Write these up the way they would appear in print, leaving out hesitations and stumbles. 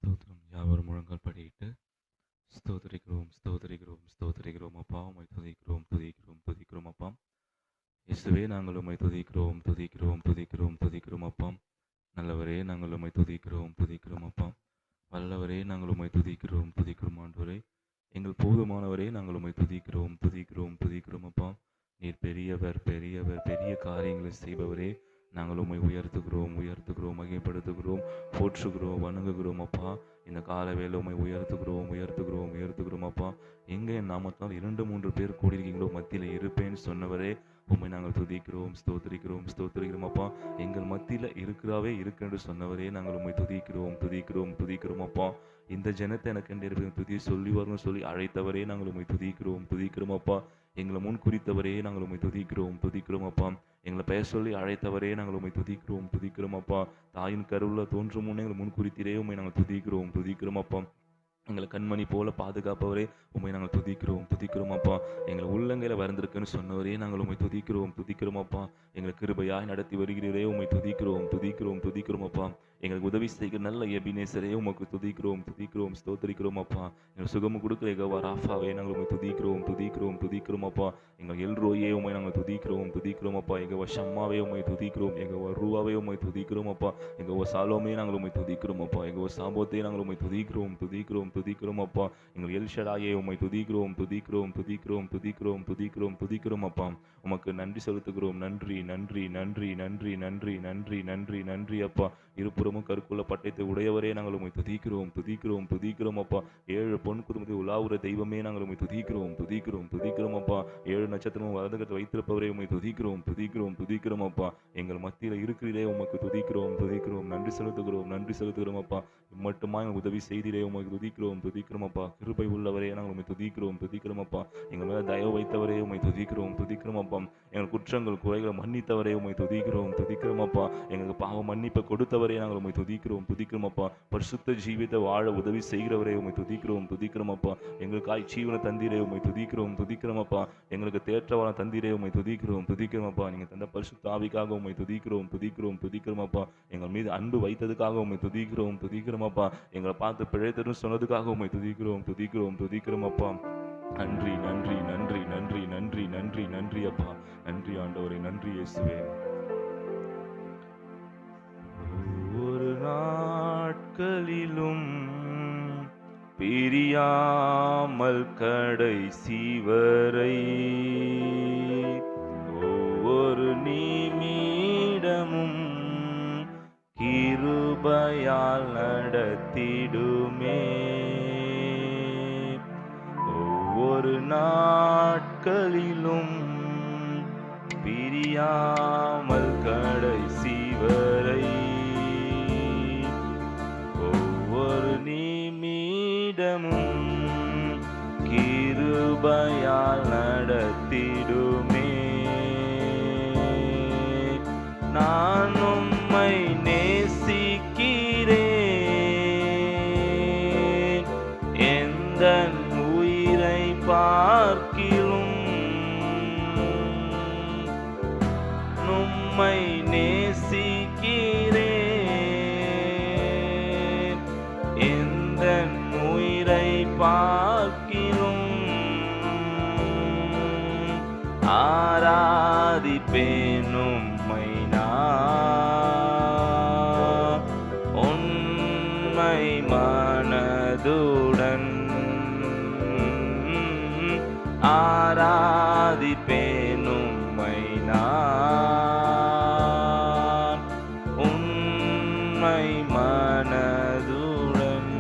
ஸ்தோத்திரம். யாவரும் முழங்கால் படியிட்டு ஸ்தோத்திரிக்கிறோம், ஸ்தோத்திரிக்கிறோம், ஸ்தோத்திரிக்கிறோம் அப்பா. உம்மை துதிக்கிறோம், துதிக்கிறோம், துதிக்கிறோம் அப்பா. இயேசுவே, நாங்கள் உம்மை துதிக்கிறோம், துதிக்கிறோம், துதிக்கிறோம், துதிக்கிறோம் அப்பா. நல்லவரே, நாங்கள் உம்மை துதிக்கிறோம், துதிக்கிறோம் அப்பா. வல்லவரே, நாங்கள் உம்மை துதிக்கிறோம், துதிக்கிறோம் ஆண்டவரே. எங்கள் போதுமானவரே, நாங்கள் உம்மை துதிக்கிறோம், துதிக்கிறோம், துதிக்கிறோம் அப்பா. நீர் பெரியவர், பெரியவர், பெரிய காரியங்களை செய்பவரே. நாங்கள் உம்மை உயர்த்துகிறோம், உயர்த்துகிறோம், மகிமைப்படுத்துகிறோம், போற்றுகிறோம், வணங்குகிறோம் அப்பா. இந்த கால வேளை உம்மை உயர்த்துகிறோம், உயர்த்துகிறோம், உயர்த்துகிறோம் அப்பா. எங்கே என் நாமத்தால் 2, 3 பேர் கூடியிருக்கீங்களோ மத்தியில் இருப்பேன்னு சொன்னவரே, உம்மை நாங்கள் துதிக்கிறோம், ஸ்தோத்திரிக்கிறோம், ஸ்தோத்திரிக்கிறோம் அப்பா. எங்கள் மத்தியில் இருக்கிறாவே இருக்குன்னு சொன்னவரே, நாங்கள் உம்மை துதிக்கிறோம், துதிக்கிறோம், துதிக்கிறோம் அப்பா. இந்த ஜனத்தை எனக்கு என்று துதி சொல்லி வரணும் சொல்லி அழைத்தவரே, நாங்கள் உம்மை துதிக்கிறோம், துதிக்கிறோம் அப்பா. எங்களை முன் குறித்தவரே, நாங்கள் உம்மை துதிக்கிறோம், துதிக்கிறோம் அப்பா. எங்களை பெயர் சொல்லி அழைத்தவரே, நாங்கள் உம்மை துதிக்கிறோம், துதிக்கிறோம் அப்பா. தாயின் கருவில் தோன்றும் முன்னே எங்களை முன் குறித்தீரே, உம்மை நாங்கள் துதிக்கிறோம், துதிக்கிறோம் அப்பா. எங்களை கண்மணி போல பாதுகாப்பவரே, உம்மை நாங்கள் துதிக்கிறோம், துதிக்கிறோம் அப்பா. எங்களை உள்ளங்கையில் வந்திருக்குன்னு சொன்னவரே, நாங்கள் உம்மை துதிக்கிறோம், துதிக்கிறோம் அப்பா. எங்களை கிருபையாய் நடத்தி வருகிறீரே, உம்மை துதிக்கிறோம், துதிக்கிறோம், துதிக்கிறோம் அப்பா. எங்களுக்கு உதவி செய்கிற நல்ல எபினேசரே, உமக்கு துதிக்கிறோம், துதிக்கிறோம், ஸ்தோத்திரிக்கிறோம் அப்பா. எங்களுக்கு சுகமு கொடுக்குற யெகோவா ராஃபாவே, நாங்கள் உம்மை துதிக்கிறோம், துதிக்கிறோம், துதிக்கிறோம் அப்பா. எங்கள் எல்ரோயே, உம்மை நாங்கள் துதிக்கிறோம், துதிக்கிறோம் அப்பா. யெகோவா ஷம்மாவே, உம்மை துதிக்கிறோம். யெகோவா ரூவாவே, உம்மை துதிக்கிறோம் அப்பா. யெகோவா சாலோமே, நாங்கள் உம்மை துதிக்கிறோம் அப்பா. யெகோவா சாபோத்தே, நாங்கள் உம்மை துதிக்கிறோம், துதிக்கிறோம், துதிக்கிறோம் அப்பா. எங்கள் எல்ஷடாயே, உம்மை துதிக்கிறோம், துதிக்கிறோம், துதிக்கிறோம், துதிக்கிறோம், துதிக்கிறோம், துதிக்கிறோம் அப்பா. உமக்கு நன்றி செலுத்துகிறோம். நன்றி, நன்றி, நன்றி, நன்றி, நன்றி, நன்றி, நன்றி, நன்றி அப்பா. இருபுறமும் கருக்குள்ள பட்டயத்தை உடையவரே, நாங்கள் உம்மை துதிக்கிறோம், துதிக்கிறோம், துதிக்கிறோம் அப்பா. 7 பொன் குதுமத்தை உலாவுற தெய்வமே, நாங்கள் உம்மை துதிக்கிறோம், துதிக்கிறோம், துதிக்கிறோம் அப்பா. 7 நட்சத்திரமும் வலதுகரத்தில் வைத்திருப்பவரே, உம்மை துதிக்கிறோம், துதிக்கிறோம், துதிக்கிறோம் அப்பா. எங்கள் மத்தியில் இருக்கிறீரே, உமக்கு துதிக்கிறோம், துதிக்கிறோம், நன்றி செலுத்துகிறோம், நன்றி செலுத்துகிறோம் அப்பா. மட்டுமா எங்கள் உதவி செய்திரே, உமக்கு துதிக்கிறோம், துதிக்கிறோம் அப்பா. கிருபை உள்ளவரே, நாங்கள் உம்மை துதிக்கிறோம், துதிக்கிறோம் அப்பா. எங்கள் மேல தயவு வைத்தவரே, உம்மை துதிக்கிறோம், துதிக்கிறோம் அப்பா. எங்கள் குற்றங்கள் குறைகளை மன்னித்தவரே, உம்மை துதிக்கிறோம், துதிக்கிறோம் அப்பா. எங்களுக்கு பாவ மன்னிப்பை கொடுத்தவரே, நாங்கள் உம்மை துதிக்கிறோம், துதிக்கிறோம் அப்பா. பரிசுத்த ஜீவித்தை வாழ உதவி செய்கிறவரே, உம்மை துதிக்கிறோம், துதிக்கிறோம் அப்பா. எங்களுக்காய் ஜீவனை தந்தீரே, உம்மை துதிக்கிறோம், துதிக்கிறோம் அப்பா. எங்களுக்கு தேற்றவான தந்தீரே, உம்மை துதிக்கிறோம், துதிக்கிறோம் அப்பா. நீங்கள் தந்த பரிசுத்த ஆவிக்காக உம்மை துதிக்கிறோம், துதிக்கிறோம், துதிக்கிறோம் அப்பா. எங்கள் மீது அன்பு வைத்ததுக்காக உம்மை துதிக்கிறோம், துதிக்கிறோம் அப்பா. எங்களை பார்த்து பிழைத்தரும் சொன்னதுக்காக உம்மை துதிக்கிறோம், துதிக்கிறோம், துதிக்கிறோம் அப்பா. நன்றி, நன்றி, நன்றி, நன்றி, நன்றி, நன்றி, நன்றி அப்பா. நன்றி ஆண்டவரே, நன்றி இயேசுவே. ஒவ்வொரு நாட்களிலும் பிரியாமல் கடைசி வரை, ஒவ்வொரு நிமிடமும் கிருபையால் நடத்திடுமே. ஒவ்வொரு நாட்களிலும் பிரியாமல் கடைசி வரை, ஒவ்வொரு நிமிடமும் கிருபையால் நடத்திடுமே. நான் உம்மை நேசிக்கிறேன், எந்தன் உயிரை பார்க்கிலும் உம்மை நேசிக்கிறேன், எந்தன் உயிரை பார்க்கிலும் ஆராதிப்பேன் உம்மை நான் உண்மை மனதுடன், ஆராதிப்பேன் உம்மை நான் உண்மை மனதுடன்.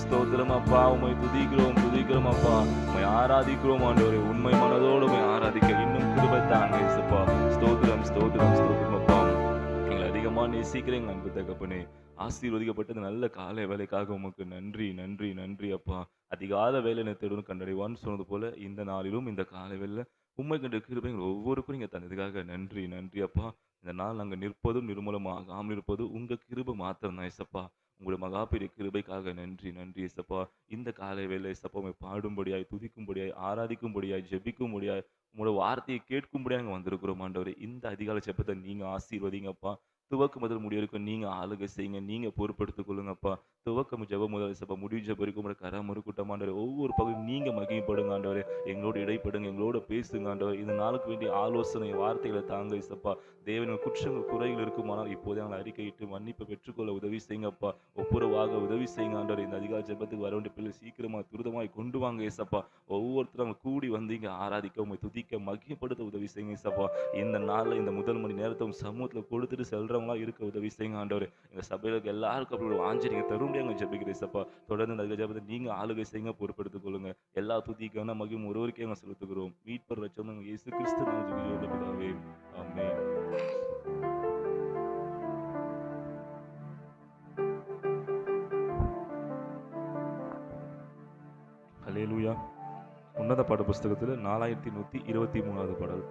ஸ்தோத்திரம் அப்பா, உம்மை துதிக்கிறோம், துதிக்கிறோம் அப்பா. உம்மை ஆராதிக்கிறோம் ஆண்டவரே. உண்மை மனதோடு உம்மை ஆராதிக்க இன்னும் கிருபை தாங்க இயேசுப்பா. ஸ்தோத்திரம், ஸ்தோத்திரம், ஸ்தோத்திரம் அப்பா. எங்களை அதிகமாக நேசிக்கிறேன் அன்பு தகப்பனே. ஆசீர்வதிக்கப்பட்டது நல்ல காலை வேலைக்காக உமக்கு நன்றி, நன்றி, நன்றி அப்பா. அதிகால வேலை தேடணும் கண்டடைவான்னு சொன்னது போல இந்த நாளிலும் இந்த காலை வேலை உண்மை கண்ட கிருபை ஒவ்வொருக்கும் நீங்கள் தந்ததுக்காக நன்றி, நன்றி அப்பா. இந்த நாள் நாங்கள் நிற்பதும் நிர்மூலமாகாமல் இருப்பது உங்கள் கிருபை மாத்திரம் தான் ஏசப்பா. உங்களுடைய மகாபெரிய கிருபைக்காக நன்றி, நன்றி ஏசப்பா. இந்த காலை வேலை ஏசப்பா உண்மை பாடும்படியாய், துதிக்கும்படியாய், ஆராதிக்கும்படியாய், ஜெபிக்கும்படியாய், உங்களோட வார்த்தையை கேட்கும்படியாக நாங்கள் வந்திருக்கிறோம் ஆண்டவரே. இந்த அதிகாலை ஜெபத்தை நீங்கள் ஆசீர்வதிங்கப்பா. துவக்கம் முதல் முடிவு வரைக்கும் நீங்க ஆளுகை செய்யுங்க. நீங்க பொறுப்பெடுத்துக் கொள்ளுங்கப்பா. துவக்கம் ஜெபம் முதல் ஏசப்பா முடிவு ஜெபம் வரைக்கும் உம்முடைய கரம் இருக்கட்டும் ஆண்டவரே. ஒவ்வொரு பகுதியும் நீங்க மகிமைப்படுங்க ஆண்டவரே. எங்களோடு இடைப்படுங்க, எங்களோட பேசுங்க ஆண்டவரே. இந்த நாளுக்கு வேண்டிய ஆலோசனை வார்த்தைகளை தாங்க ஏசப்பா. தேவனின் குற்றங்கள் குறைகள் இருக்குமானால் இப்போதே நாங்கள் அறிக்கையிட்டு மன்னிப்பை பெற்றுக்கொள்ள உதவி செய்யுங்கப்பா. ஒப்புரவாக உதவி செய்யுங்க ஆண்டவரே. இந்த அதிகாலை ஜெபத்துக்கு வர வேண்டிய பிள்ளை சீக்கிரமா துரிதமாய் கொண்டு வாங்க ஏசப்பா. ஒவ்வொருத்தரும் கூடி வந்து இங்க ஆராதிக்க, உம்மை துதிக்க, மகிமைப்படுத்த உதவி செய்யுங்க ஏசப்பா. இந்த நாள்ல இந்த முதல் மணி நேரத்தை உங்க சமூகத்துல கொடுத்துட்டு செல்றவங்களா இருக்க உதவி செய்யுங்க ஆண்டவரே. எங்க சபையில எல்லாருக்கும் அப்படி ஒரு வாஞ்சை நீங்க தரும்படியா எங்க ஜெபிக்கிறேன் ஏசப்பா. தொடர்ந்து இந்த அதிகாலை ஜெபத்தை நீங்க ஆளுகை செய்யுங்க, பொறுப்பெடுத்துக் கொள்ளுங்க. எல்லா துதிக்கான மகிமை ஒருவருக்கே நாங்கள் செலுத்துகிறோம். மீட்பர் ரட்சகர் இயேசு கிறிஸ்து நாமத்தில் ஜெபிக்கிறோம் பிதாவே. ஆமென். அல்லேலூயா. உன்னத பாட புஸ்தகத்தில் 4123வது பாடல்.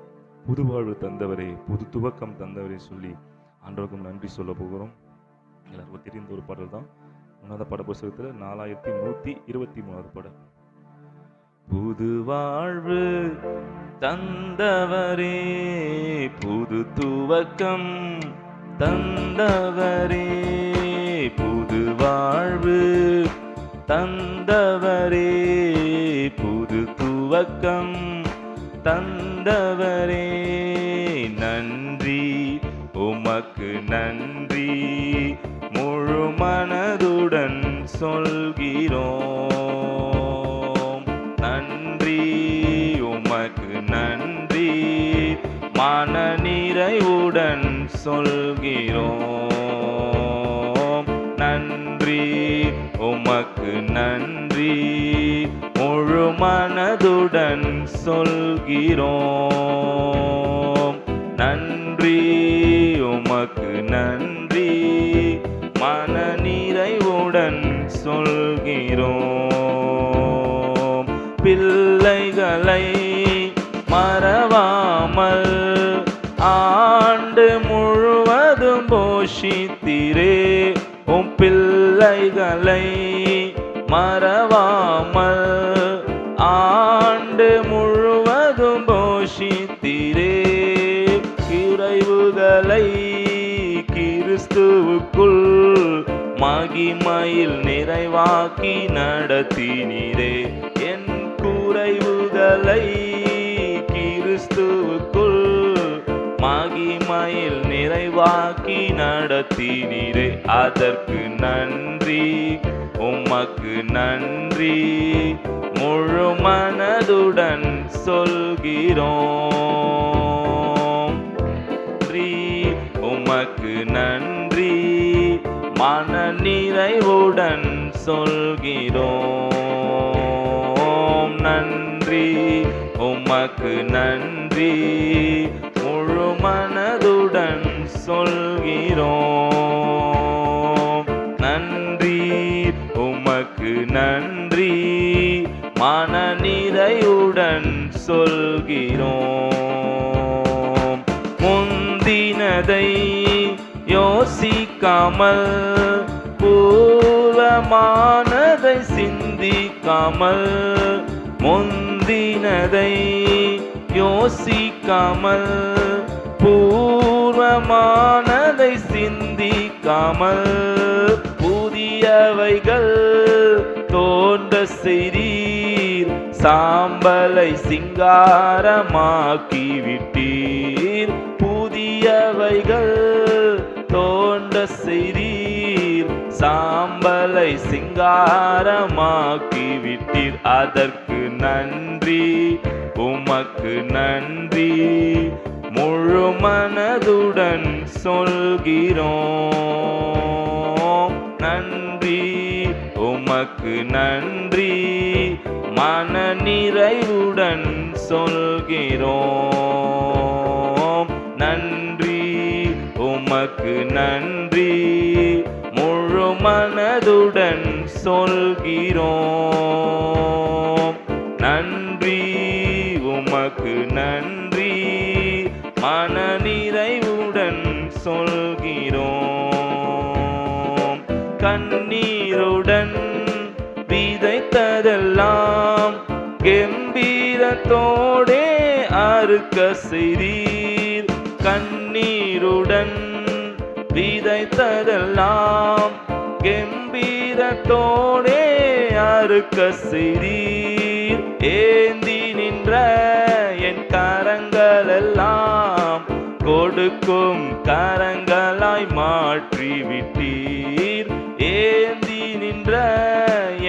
புது வாழ்வு தந்தவரே, புது துவக்கம் தந்தவரே சொல்லி ஆண்டவருக்கும் நன்றி சொல்ல போகிறோம். எல்லாருக்கும் தெரிந்த ஒரு பாடல் தான். உன்னத பாட புஸ்தகத்தில் 4123வது பாடல். புது வாழ்வு தந்தவரே, புது துவக்கம் தந்தவரே, புது வாழ்வு தந்தவரே, புது துவக்கம் தந்தவரே, நன்றி உமக்கு நன்றி, முழு மனதுடன் சொல்கிறோம். நன்றி உமக்கு நன்றி, மன நிறைவுடன் சொல்கிறோம். நன்றி உமக்கு நன்றி, முழு மனதுடன் சொல்கிறோம். நன்றி உமக்கு நன்றி, மன நிறைவுடன் சொல்கிறோம். பிள்ளைகளை மறவாமல் ஆண்டு முழுவதும் போஷித்தீரே. உம் பிள்ளைகளை மறவாமல் ஆண்டு முழுவதும் போஷித்தீரே. குறைவுகளை கிறிஸ்துவுக்குள் மகிமையில் நிறைவாக்கி நடத்தினீரே. என் குறைவுகளை கிறிஸ்துவுக்குள் மகிமையில் நிறைவாக்கி நடத்தினீரே. அதற்கு நன்றி உமக்கு நன்றி, முழு மனதுடன் சொல்கிறோம். நன்றி உமக்கு நன்றி, மன நிறைவுடன் சொல்கிறோம். நன்றி உமக்கு நன்றி, முழு மனதுடன் சொல்கிறோம். நன்றி உமக்கு நன்றி, மன நிறைவுடன் சொல்கிறோம். முந்தினதை யோசிக்காமல், பூர்வமானதை சிந்திக்காமல், முந்தினதை யோசிக்காமல், பூர்வமானதை சிந்திக்காமல், புதியவைகள் தோன்ற செய்தீர், சாம்பலை சிங்காரமாக்கி விட்டீர். புதியவைகள் தோன்ற செய்தீர், சாம்பலை சிங்காரமாக்கி விட்டீர். அதற்கு நன்றி உமக்கு நன்றி, முழு மனதுடன் சொல்கிறோம். நன்றி உமக்கு நன்றி, மன நிறைவுடன் சொல்கிறோம். நன்றி உமக்கு நன்றி, முழு மனதுடன் சொல்கிறோம். நன்றி உமக்கு நன்றி, மன நிறைவுடன் சொல்கிறோம். கண்ணீருடன் விதைத்ததெல்லாம் கெம்பீரத்தோடே அறுக்க செய்தீர். கண்ணீருடன் விதைத்ததெல்லாம் கம்பீரத்தோடே அறுக்க செய்தீர். ஏந்தி நின்ற என் கரங்களெல்லாம் கொடுக்கும் கரங்களாய் மாற்றிவிட்டீர். ஏந்தி நின்ற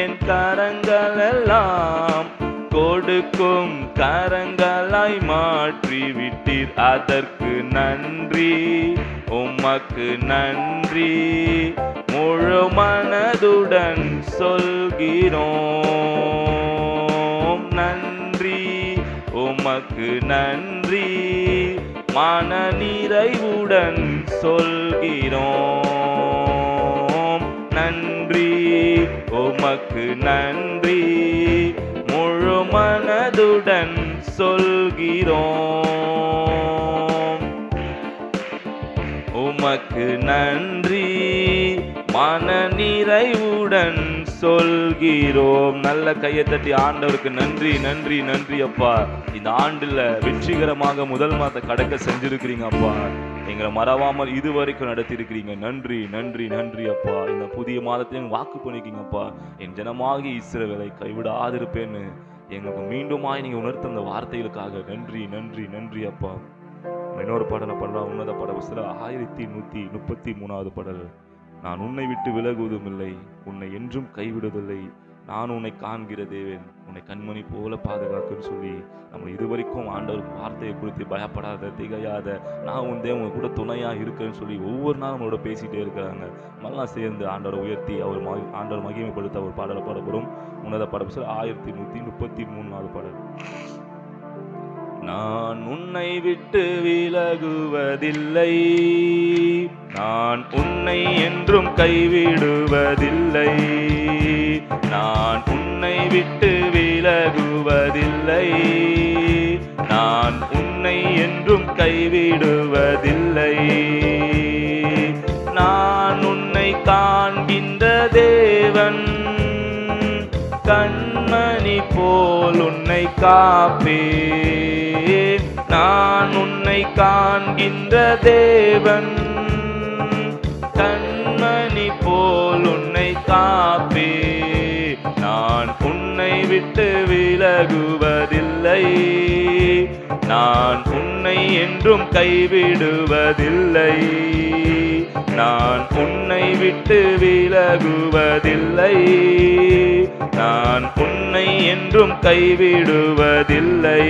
என் கரங்களெல்லாம் கொடுக்கும் கரங்களாய் மாற்றிவிட்டீர். அதற்கு நன்றி, உமக்கு நன்றி, முழு மனதுடன் சொல்கிறோம். நன்றி, உமக்கு நன்றி, மன நிறைவுடன் சொல்கிறோம். நன்றி, உமக்கு நன்றி, முழு மனதுடன் சொல்கிறோம். உமக்கு நன்றி, மன நிறைவுடன் சொல்கிறோம். நல்ல கையை தட்டி ஆண்டவருக்கு நன்றி நன்றி நன்றி அப்பா. இந்த ஆண்டுல வெற்றிகரமாக முதல் மாதத்தை கடக்க செஞ்சிருக்கிறீங்க அப்பா. எங்களை மறவாமல் இதுவரைக்கும் நடத்தி இருக்கிறீங்க. நன்றி நன்றி நன்றி அப்பா. இந்த புதிய மாதத்தையும் வாக்கு பண்ணிக்கிங்கப்பா. என் ஜனமாகி இஸ்ரவேலை கைவிடாதிருப்பேன்னு எங்களுக்கு மீண்டுமாய் நீங்க உணர்த்த அந்த வார்த்தைகளுக்காக நன்றி நன்றி நன்றி அப்பா. இன்னொரு பாடலை பாடலாம். உன்னத பாடல் 1133 பாடல். நான் உன்னை விட்டு விலகுவதும் இல்லை, உன்னை என்றும் கைவிடுவதில்லை, நான் உன்னை காண்கிற தேவன், உன்னை கண்மணி போல பாதுகாக்குன்னு சொல்லி நம்ம இதுவரைக்கும் ஆண்டவர் வார்த்தையை குறித்து பயப்படாத, திகையாத, நான் உன் தேவன் உன் கூட துணையா இருக்குன்னு சொல்லி ஒவ்வொரு நாளும் நம்மளோட பேசிட்டே இருக்கிறாங்க. நம்மளாம் சேர்ந்து ஆண்டவரை உயர்த்தி ஆண்டவர் மகிமைப்படுத்த ஒரு பாடலை பாடப்படும். உன்னத பாடல் 1133 பாடல். நான் உன்னை விட்டு விலகுவதில்லை, நான் உன்னை என்றும் கைவிடுவதில்லை, நான் உன்னை விட்டு விலகுவதில்லை, நான் உன்னை என்றும் கைவிடுவதில்லை. நான் உன்னை காண்கின்ற தேவன், கண்மணி போல் உன்னை காப்பேன். நான் உன்னை காண்கின்ற தேவன், கண்மணி போல் உன்னை காப்பேன். நான் உன்னை விட்டு விலகுவதில்லை, நான் உன்னை என்றும் கைவிடுவதில்லை, நான் உன்னை விட்டு விலகுவதில்லை, நான் உன்னை என்றும் கைவிடுவதில்லை.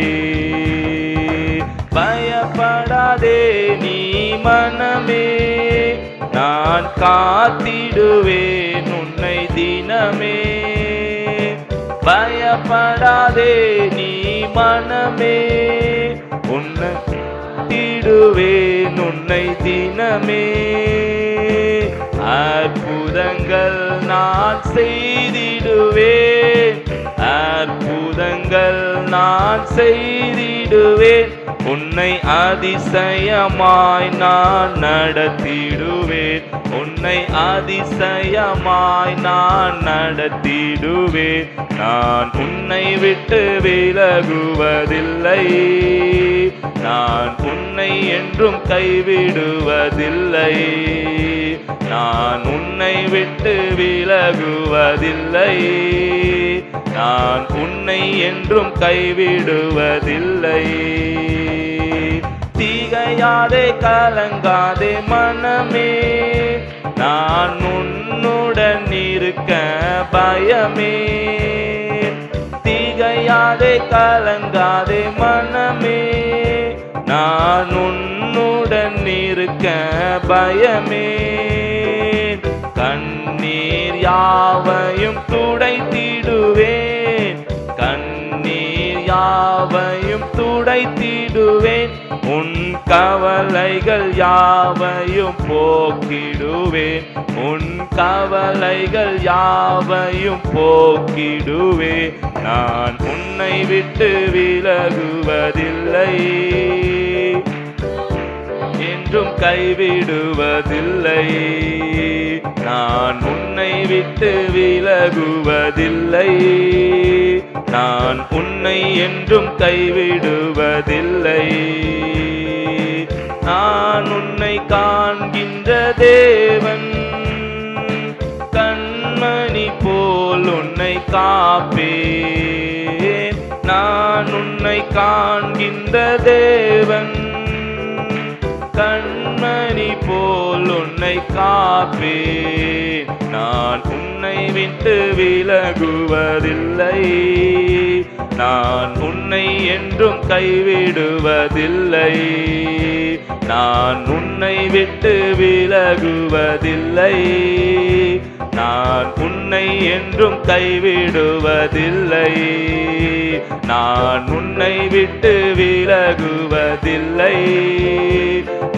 பயப்படாதே நீ மனமே, நான் காத்திடுவேன் உன்னை தினமே. பயப்படாதே நீ மனமே, உன்னை காத்திடுவேன் உன்னை தினமே. அற்புதங்கள் நான் செய்திடுவேன், அற்புதங்கள் நான் செய்திடுவேன், உன்னை அதிசயமாய் நான் நடத்திடுவேன், உன்னை அதிசயமாய் நான் நடத்திடுவேன். நான் உன்னை விட்டு விலகுவதில்லை, நான் உன்னை என்றும் கைவிடுவதில்லை, நான் உன்னை விட்டு விலகுவதில்லை, நான் உன்னை என்றும் கைவிடுவதில்லை. திகையாதே கலங்காதே மனமே, நான் உன்னுடன் இருக்க பயமே. திகையாதே கலங்காதே மனமே, நான் உன்னுடன் இருக்க பயமே. கண்ணீர் யாவையும் துடைத்திடுவேன், கண்ணீர் யாவையும் துடைத்திடுவேன், உன் கவலைகள் யாவையும் போக்கிடுவேன், உன் கவலைகள் யாவையும் போக்கிடுவேன். நான் உன்னை விட்டு விலகுவதில்லை, என்றும் கைவிடுவதில்லை, நான் உன்னை விட்டு விலகுவதில்லை, நான் உன்னை என்றும் கைவிடுவதில்லை. நான் உன்னை காண்கின்ற தேவன், கண்மணி போல் உன்னை காப்பேன். நான் உன்னை காண்கின்ற தேவன், கண்மணி போல் உன்னை காப்பேன். நான் உன்னை விட்டு விலகுவதில்லை, நான் உன்னை என்றும் கைவிடுவதில்லை. நான் உன்னை விட்டு விலகுவதில்லை, நான் உன்னை என்றும் கைவிடுவதில்லை. நான் உன்னை விட்டு விலகுவதில்லை,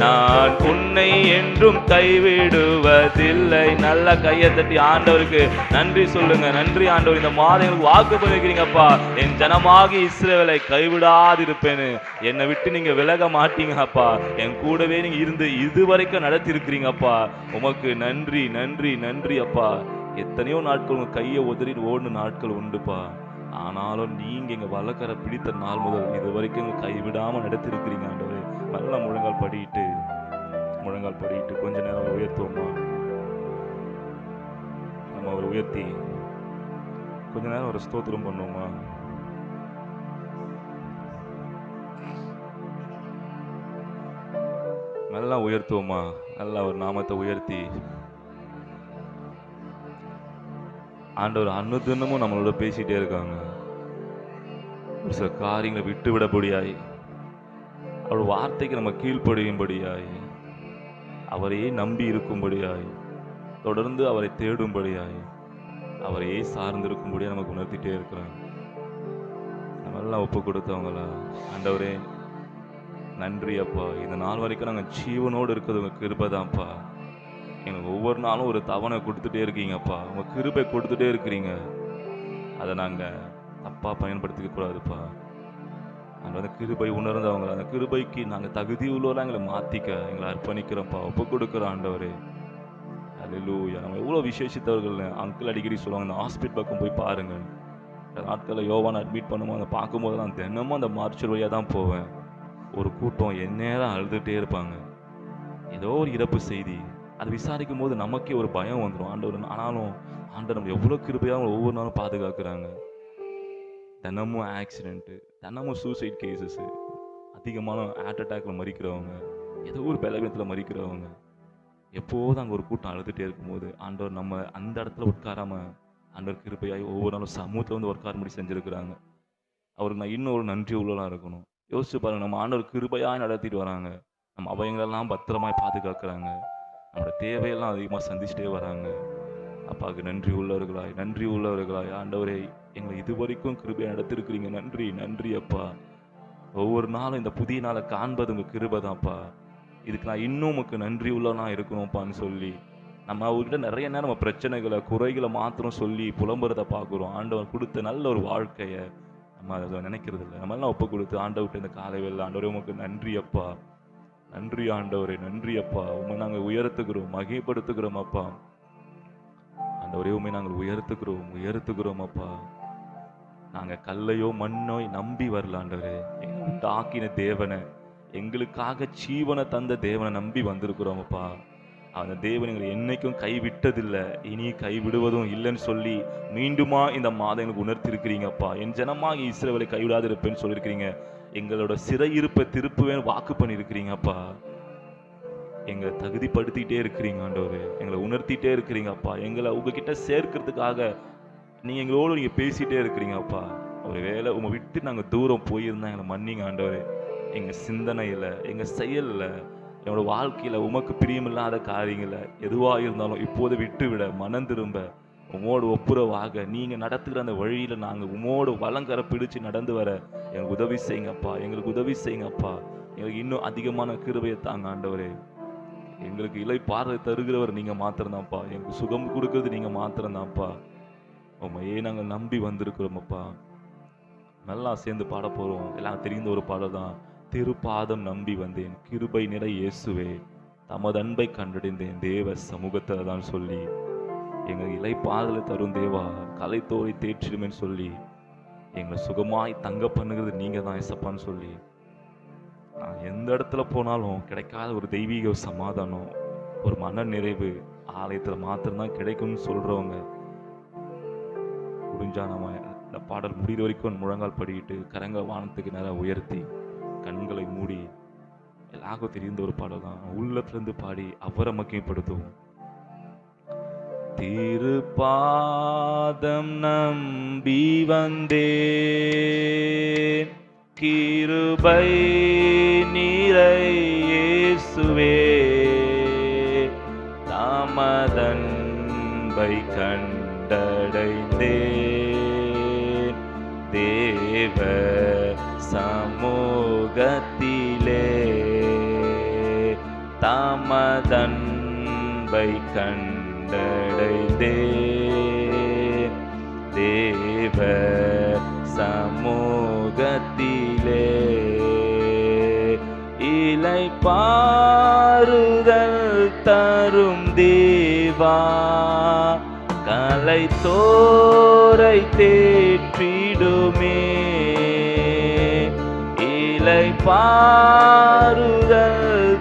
நான் உன்னை என்றும் கைவிடுவதில்லை. நல்ல கையை தட்டி ஆண்டவருக்கு நன்றி சொல்லுங்க. நன்றி ஆண்டவர், இந்த மாதம் எனக்கு வாக்கு பண்ணிருக்கிறீங்கப்பா, என் ஜனமாகி இஸ்ரவேலை கைவிடாதிருப்பேன்னு. என்னை விட்டு நீங்க விலக மாட்டீங்கப்பா, என் கூடவே நீங்க இருந்து இதுவரைக்கும் நடத்தி இருக்கிறீங்கப்பா. உமக்கு நன்றி நன்றி நன்றி அப்பா. எத்தனையோ நாட்கள் உங்க கையை உதறிட்டு ஓடின நாட்கள் உண்டுப்பா. ஆனாலும் நீங்க எங்க வழக்கரை பிடித்த நாள் முதல் இது வரைக்கும் எங்க கைவிடாம நடத்திருக்கிறீங்க ஆண்டவரே. நல்லா முழங்கால் படிட்டு கொஞ்ச நேரம் உயர்த்துவோமா? நம்ம அவர் உயர்த்தி கொஞ்ச நேரம் ஒரு ஸ்தோத்திரம் பண்ணுவோமா? நல்லா உயர்த்துவோமா? நல்லா ஒரு நாமத்தை உயர்த்தி ஆண்டவர் அனுதினமும் நம்மளோட பேசிட்டே இருக்காங்க. ஒரு சில காரியங்களை விட்டு விடபடியாய், அவர் வார்த்தைக்கு நம்ம கீழ்ப்படியும்படியாய், அவரையே நம்பி இருக்கும்படியாய், தொடர்ந்து அவரை தேடும்படியாய், அவரையே சார்ந்திருக்கும்படியாக நமக்கு உணர்த்திட்டே இருக்கிறாங்க. நம்ம எல்லாம் ஒப்பு கொடுத்தவங்களா? ஆண்டவரே நன்றி அப்பா, இந்த நாள் வரைக்கும் நாங்கள் ஜீவனோடு இருக்கிறது உங்கள் கிருபைதான்ப்பா. எங்களுக்கு ஒவ்வொரு நாளும் ஒரு தவணை கொடுத்துட்டே இருக்கீங்கப்பா, உங்கள் கிருபை கொடுத்துட்டே இருக்கிறீங்க. அதை நாங்கள் தப்பாக பயன்படுத்திக்க கூடாதுப்பா. நாங்கள் வந்து கிருபை உணர்ந்தவங்க, அந்த கிருபைக்கு நாங்கள் தகுதி உள்ளவரெல்லாம் எங்களை மாற்றிக்க எங்களை அர்ப்பணிக்கிறோம்ப்பா, ஒப்பு கொடுக்குறோம் ஆண்டவரே. அல்லேலூயா. நம்ம எவ்வளோ விசேஷித்தவர்கள். அங்கிள் அடிக்கடி சொல்லுவாங்க, இந்த ஹாஸ்பிட்டல் பக்கம் போய் பாருங்கள். இந்த நாட்களில் யோவானை அட்மிட் பண்ணும்போது அதை பார்க்கும்போது நான் தினமும் அந்த மார்ச்சர் வழியாக தான் போவேன். ஒரு கூட்டம் எந்நேரம் அழுதுகிட்டே இருப்பாங்க. ஏதோ ஒரு இறப்பு செய்தி, அதை விசாரிக்கும் போது நமக்கே ஒரு பயம் வந்துடும் ஆண்டவர். ஆனாலும் ஆண்டவர் நம்ம எவ்வளோ கிருபையாக ஒவ்வொரு நாளும் பாதுகாக்கிறாங்க. தினமும் ஆக்சிடென்ட்டு, தினமும் சூசைட் கேசஸ்ஸு, அதிகமான ஹார்ட் அட்டாக்ல மறிக்கிறவங்க, ஏதோ ஒரு பலவீனத்தில் மறிக்கிறவங்க, எப்போதும் அங்கே ஒரு கூட்டம் அழுதுகிட்டே இருக்கும்போது ஆண்டவர் நம்ம அந்த இடத்துல உட்காராம ஆண்டவர் கிருபையாகி ஒவ்வொரு நாளும் சமூகத்தில் வந்து உட்கார முடி செஞ்சுருக்கிறாங்க. அவருக்கு நான் இன்னும் ஒரு நன்றி உள்ளலாம் இருக்கணும். யோசிச்சு பாருங்க, நம்ம ஆண்டவர் கிருபையாக நடத்திட்டு வராங்க. நம்ம அவைங்களெல்லாம் பத்திரமாய் பாதுகாக்கிறாங்க. நம்மளோட தேவையெல்லாம் அதிகமாக சந்திச்சுட்டே வராங்க. அப்பாவுக்கு நன்றி உள்ளவர்களாய் ஆண்டவரே எங்களை இது வரைக்கும் கிருபையை நடத்திருக்கிறீங்க. நன்றி நன்றி அப்பா. ஒவ்வொரு நாளும் இந்த புதிய நாளை காண்பது உங்கள் கிருபை தான்ப்பா. இதுக்கு நான் இன்னும் உங்களுக்கு நன்றி உள்ளவனா இருக்கணும்ப்பான்னு சொல்லி நம்ம அவர்கிட்ட நிறைய நேரம் நம்ம பிரச்சனைகளை குறைகளை மாத்திரம் சொல்லி புலம்புறதை பார்க்குறோம். ஆண்டவர் கொடுத்த நல்ல ஒரு வாழ்க்கையை நம்ம அதை நினைக்கிறது இல்லை. நம்ம எல்லாம் ஒப்பு கொடுத்து ஆண்டவர்கிட்ட இந்த காலை வேளை ஆண்டவரே உமக்கு நன்றி அப்பா, நன்றி ஆண்டவரே, நன்றி அப்பா. உண்மை நாங்கள் உயர்த்துக்கிறோம், மகிமைப்படுத்துகிறோம் அப்பா. ஆண்டவரே உண்மை நாங்கள் உயர்த்துக்கிறோம் அப்பா. நாங்கள் கல்லையோ மண்ணோ நம்பி வரல ஆண்டவரே, எங்களை உண்டாக்கின தேவனை, எங்களுக்காக ஜீவனை தந்த தேவனை நம்பி வந்திருக்கிறோம் அப்பா. அந்த தேவன் எங்களை என்னைக்கும் கைவிட்டதில்லை, இனி கைவிடுவதும் இல்லைன்னு சொல்லி மீண்டுமா இந்த மாதம் எங்களுக்கு உணர்த்திருக்கிறீங்கப்பா. என் ஜனமாக இஸ்ரவேலை கைவிடாது இருப்பேன்னு சொல்லியிருக்கிறீங்க. எங்களோட சிறையிருப்பை திருப்புவேன்னு வாக்கு பண்ணியிருக்கிறீங்கப்பா. எங்களை தகுதிப்படுத்திக்கிட்டே இருக்கிறீங்க ஆண்டவர், எங்களை உணர்த்திட்டே இருக்கிறீங்கப்பா. எங்களை உங்ககிட்ட சேர்க்கறதுக்காக நீங்கள் எங்களோடு நீங்கள் பேசிகிட்டே இருக்கிறீங்கப்பா. ஒரு வேளை உங்களை விட்டு நாங்கள் தூரம் போயிருந்தா எங்களை மன்னிங்க ஆண்டவர். எங்கள் சிந்தனையில், எங்கள் செயலில், என்னோட வாழ்க்கையில் உமக்கு பிரியமில்லாத காரியங்களை எதுவாக இருந்தாலும் இப்போது விட்டு விட மனம் திரும்ப உமோடு ஒப்புரவாக நீங்கள் நடத்துகிற அந்த வழியில் நாங்கள் உமோடு வலங்கரை பிடிச்சு நடந்து வர எங்களுக்கு உதவி செய்யுங்கப்பா. எங்களுக்கு உதவி செய்யுங்கப்பா. எங்களுக்கு இன்னும் அதிகமான கிருபையை தாங்க ஆண்டவரே. எங்களுக்கு இளைப்பாறுதலை தருகிறவர் நீங்கள் மாத்திரம்தான்ப்பா. எங்களுக்கு சுகம் கொடுக்கறது நீங்கள் மாத்திரம்தான்ப்பா. உண்மையே நாங்கள் நம்பி வந்திருக்கிறோமப்பா. நல்லா சேர்ந்து பாட போகிறோம். எல்லாம் தெரிந்த ஒரு பாடல் தான். திருப்பாதம் நம்பி வந்தேன், கிருபை நிறை இயேசுவே, தமது அன்பை கண்டடைந்தேன் தேவ சமூகத்தில் தான் சொல்லி, எங்கள் இளைப்பாறுதலை தரும் தேவா, கலைத்தோரை தேற்றிடுமேன்னு சொல்லி, எங்களை சுகமாய் தங்க பண்ணுகிறது நீங்கள் தான் இசப்பான்னு சொல்லி, நான் எந்த இடத்துல போனாலும் கிடைக்காத ஒரு தெய்வீக சமாதானம், ஒரு மன நிறைவு ஆலயத்தில் மாத்திரம்தான் கிடைக்கும்னு சொல்றவங்க, முடிஞ்சா நம்ம இந்த பாடல் முடிகிற வரைக்கும் முழங்கால் படிக்கிட்டு கரங்க வானத்துக்கு நேரம் உயர்த்தி கண்களை மூடி, எல்லாருக்கும் தெரிந்த ஒரு பாடல் தான், உள்ளத்திலிருந்து பாடி அவரை மகிமைப்படுத்துவோம். திருப்பாதம் நம்பி வந்தேன், கிருபை நிறை இயேசுவே, தாமதன்பை கண்டடைந்தேன், தேவ சமூகத்திலே தாமதன்பை கண்டடைந்தேன், தேவ சமூகத்திலே இளைப்பாறுதல் தரும் தேவா, கலைத்தோரை தேற்றிடுமே, இளைப்பாறுதல்